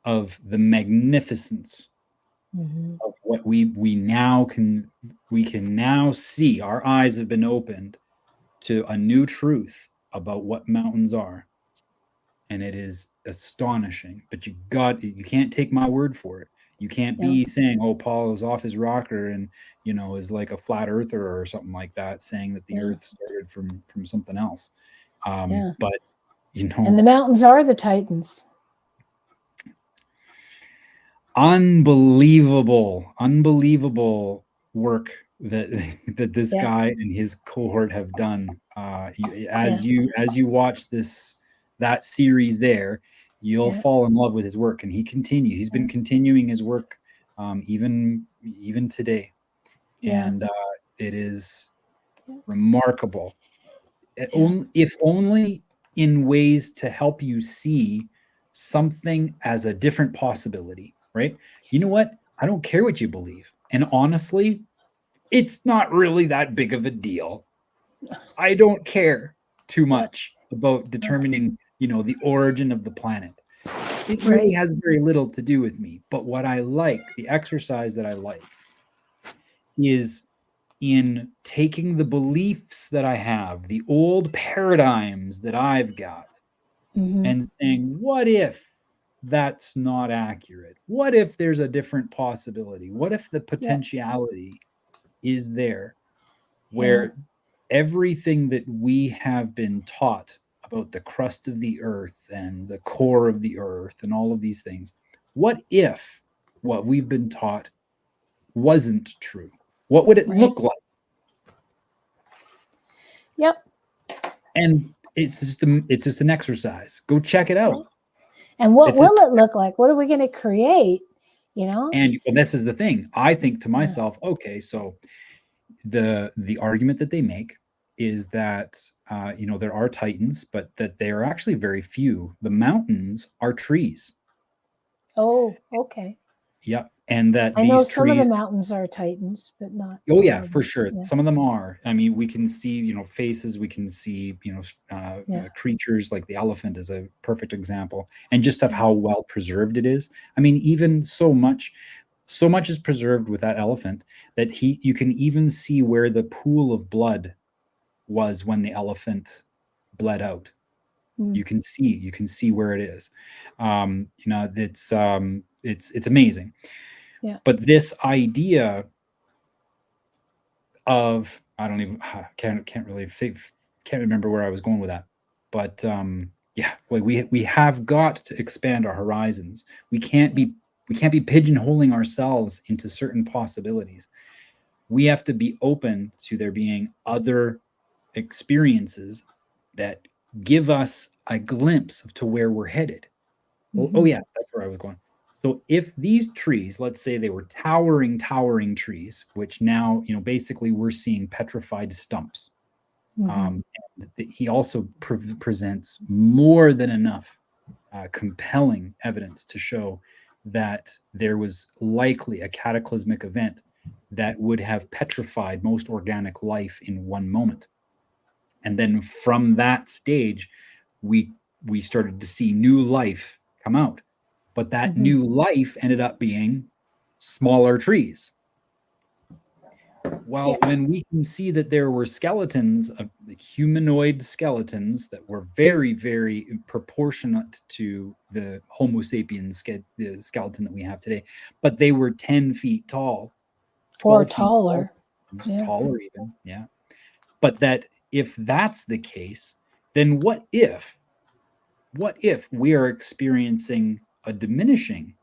of the magnificence of what we can now see. Our eyes have been opened to a new truth about what mountains are. And it is astonishing, but you can't take my word for it. You can't be saying, oh, Paul is off his rocker and, is like a flat earther or something like that, saying that the earth started from something else. But, and the mountains are the Titans. Unbelievable work that this guy and his cohort have done. As you watch that series there, you'll fall in love with his work, and he's been continuing his work even today. And it is remarkable, if only in ways to help you see something as a different possibility, right? You know what? I don't care what you believe, and honestly, it's not really that big of a deal. I don't care too much about determining the origin of the planet. It really has very little to do with me. But what I like, the exercise that I like, is in taking the beliefs that I have, the old paradigms that I've got, and saying, what if that's not accurate? What if there's a different possibility? What if the potentiality is there where everything that we have been taught about the crust of the earth and the core of the earth and all of these things, what if what we've been taught wasn't true? What would it look like? Yep. And it's just an exercise. Go check it out. And what will it look like? What are we going to create? You know? And this is the thing. I think to myself, okay, so the argument that they make is that there are titans, but that they are actually very few. The mountains are trees. Oh, okay. Yep. And that I know some of the mountains are titans, but not. Oh yeah, for sure. Yeah. Some of them are. I mean, we can see, faces. We can see, creatures like the elephant is a perfect example, and just of how well preserved it is. I mean, even so much is preserved with that elephant that you can even see where the pool of blood was when the elephant bled out. You can see where it is. It's amazing. Yeah. But this idea of can't remember where I was going with that. But we have got to expand our horizons. We can't be pigeonholing ourselves into certain possibilities. We have to be open to there being other experiences that give us a glimpse of to where we're headed. Oh yeah, that's where I was going. So if these trees, let's say they were towering trees, which now, basically we're seeing petrified stumps. And he also presents more than enough compelling evidence to show that there was likely a cataclysmic event that would have petrified most organic life in one moment. And then from that stage, we started to see new life come out. But that new life ended up being smaller trees. Well, when we can see that there were skeletons, of humanoid skeletons that were very, very proportionate to the Homo sapiens, the skeleton that we have today, but they were 10 feet tall. Or taller. Taller even, yeah. But that if that's the case, then what if we are experiencing a diminishing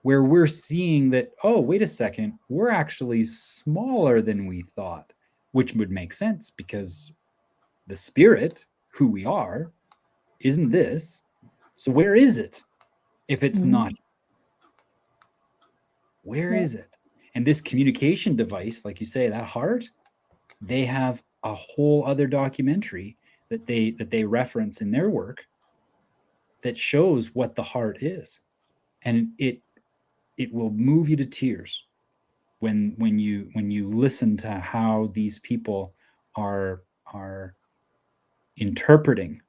where we're seeing that, oh, wait a second, we're actually smaller than we thought, which would make sense because the spirit, who we are, isn't this. So where is it if it's not? Where is it? And this communication device, like you say, that heart, they have a whole other documentary that they reference in their work that shows what the heart is. And it will move you to tears when you listen to how these people are interpreting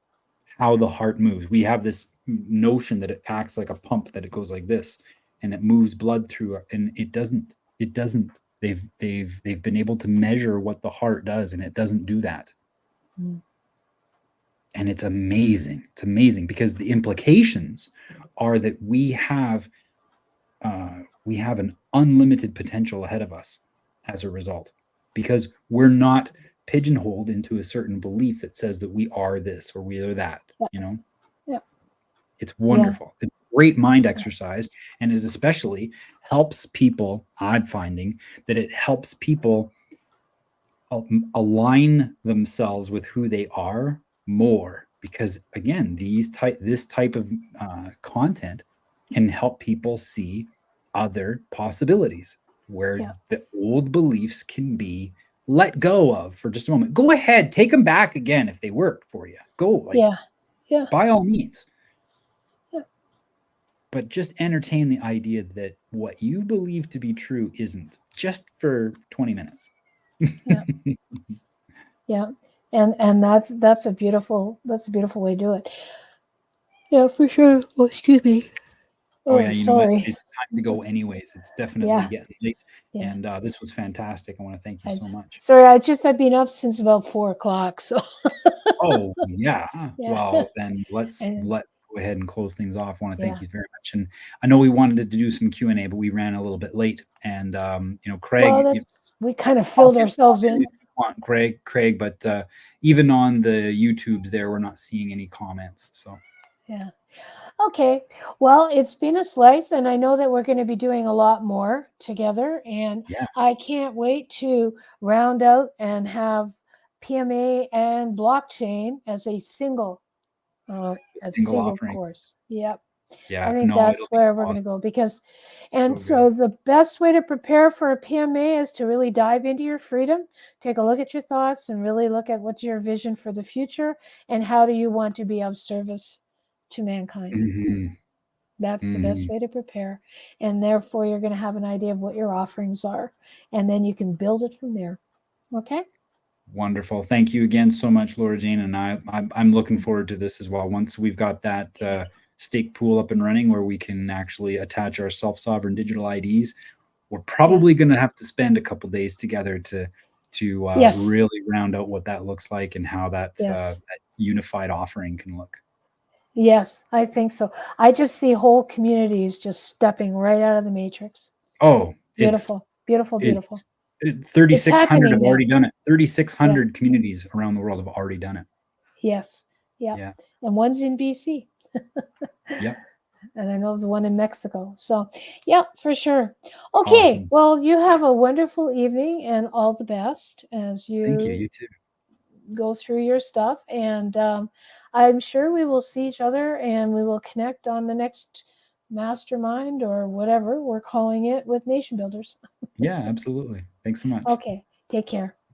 how the heart moves. We have this notion that it acts like a pump, that it goes like this and it moves blood through, and it doesn't. They've been able to measure what the heart does, and it doesn't do that. And it's amazing. It's amazing because the implications are that we have an unlimited potential ahead of us as a result, because we're not pigeonholed into a certain belief that says that we are this or we are that. It's wonderful. It's a great mind exercise, and it especially helps people. I'm finding that it helps people align themselves with who they are more, because again, this type of content can help people see other possibilities where the old beliefs can be let go of for just a moment. Go ahead, take them back again if they work for you. Go, by all means. But just entertain the idea that what you believe to be true isn't, just for 20 minutes. And that's a beautiful way to do it. Yeah, for sure. Oh, excuse me. Oh yeah, sorry. It's time to go anyways. It's definitely getting late. And this was fantastic. I want to thank you so much. Sorry, I've been up since about 4:00. So oh yeah. Well, then let's go ahead and close things off. I want to thank you very much. And I know we wanted to do some Q&A, but we ran a little bit late. And Craig, we kind of filled ourselves in. Craig, but even on the YouTubes there, we're not seeing any comments. So Yeah. Okay. Well, it's been a slice, and I know that we're going to be doing a lot more together. And Yeah. I can't wait to round out and have PMA and blockchain as a single Offering. course. Yep. Yeah. I think No, that's it'll be where we're going to awesome. go because, So and good. so the best way to prepare for a PMA is to really dive into your freedom, take a look at your thoughts, and really look at what's your vision for the future and how do you want to be of service to mankind. Mhm. That's the best way to prepare. And therefore, you're going to have an idea of what your offerings are. And then you can build it from there. Okay. Wonderful. Thank you again so much, Laura Jane. And I'm looking forward to this as well. Once we've got that stake pool up and running where we can actually attach our self-sovereign digital IDs, we're probably going to have to spend a couple days together to Yes. really round out what that looks like and how that, Yes. that unified offering can look. Yes, I think so. I just see whole communities just stepping right out of the matrix. Oh, Beautiful, beautiful, beautiful. 3,600 have happening already now. done it. 3,600 communities around the world have already done it. Yes. Yeah. Yeah. And one's in BC. Yep. And I know there's one in Mexico. So, yeah, for sure. Okay. Awesome. Well, you have a wonderful evening and all the best as Thank you. You too. go through your stuff. And I'm sure we will see each other and we will connect on the next mastermind or whatever we're calling it with Nation Builders. Yeah, absolutely. Thanks so much. Okay. Take care.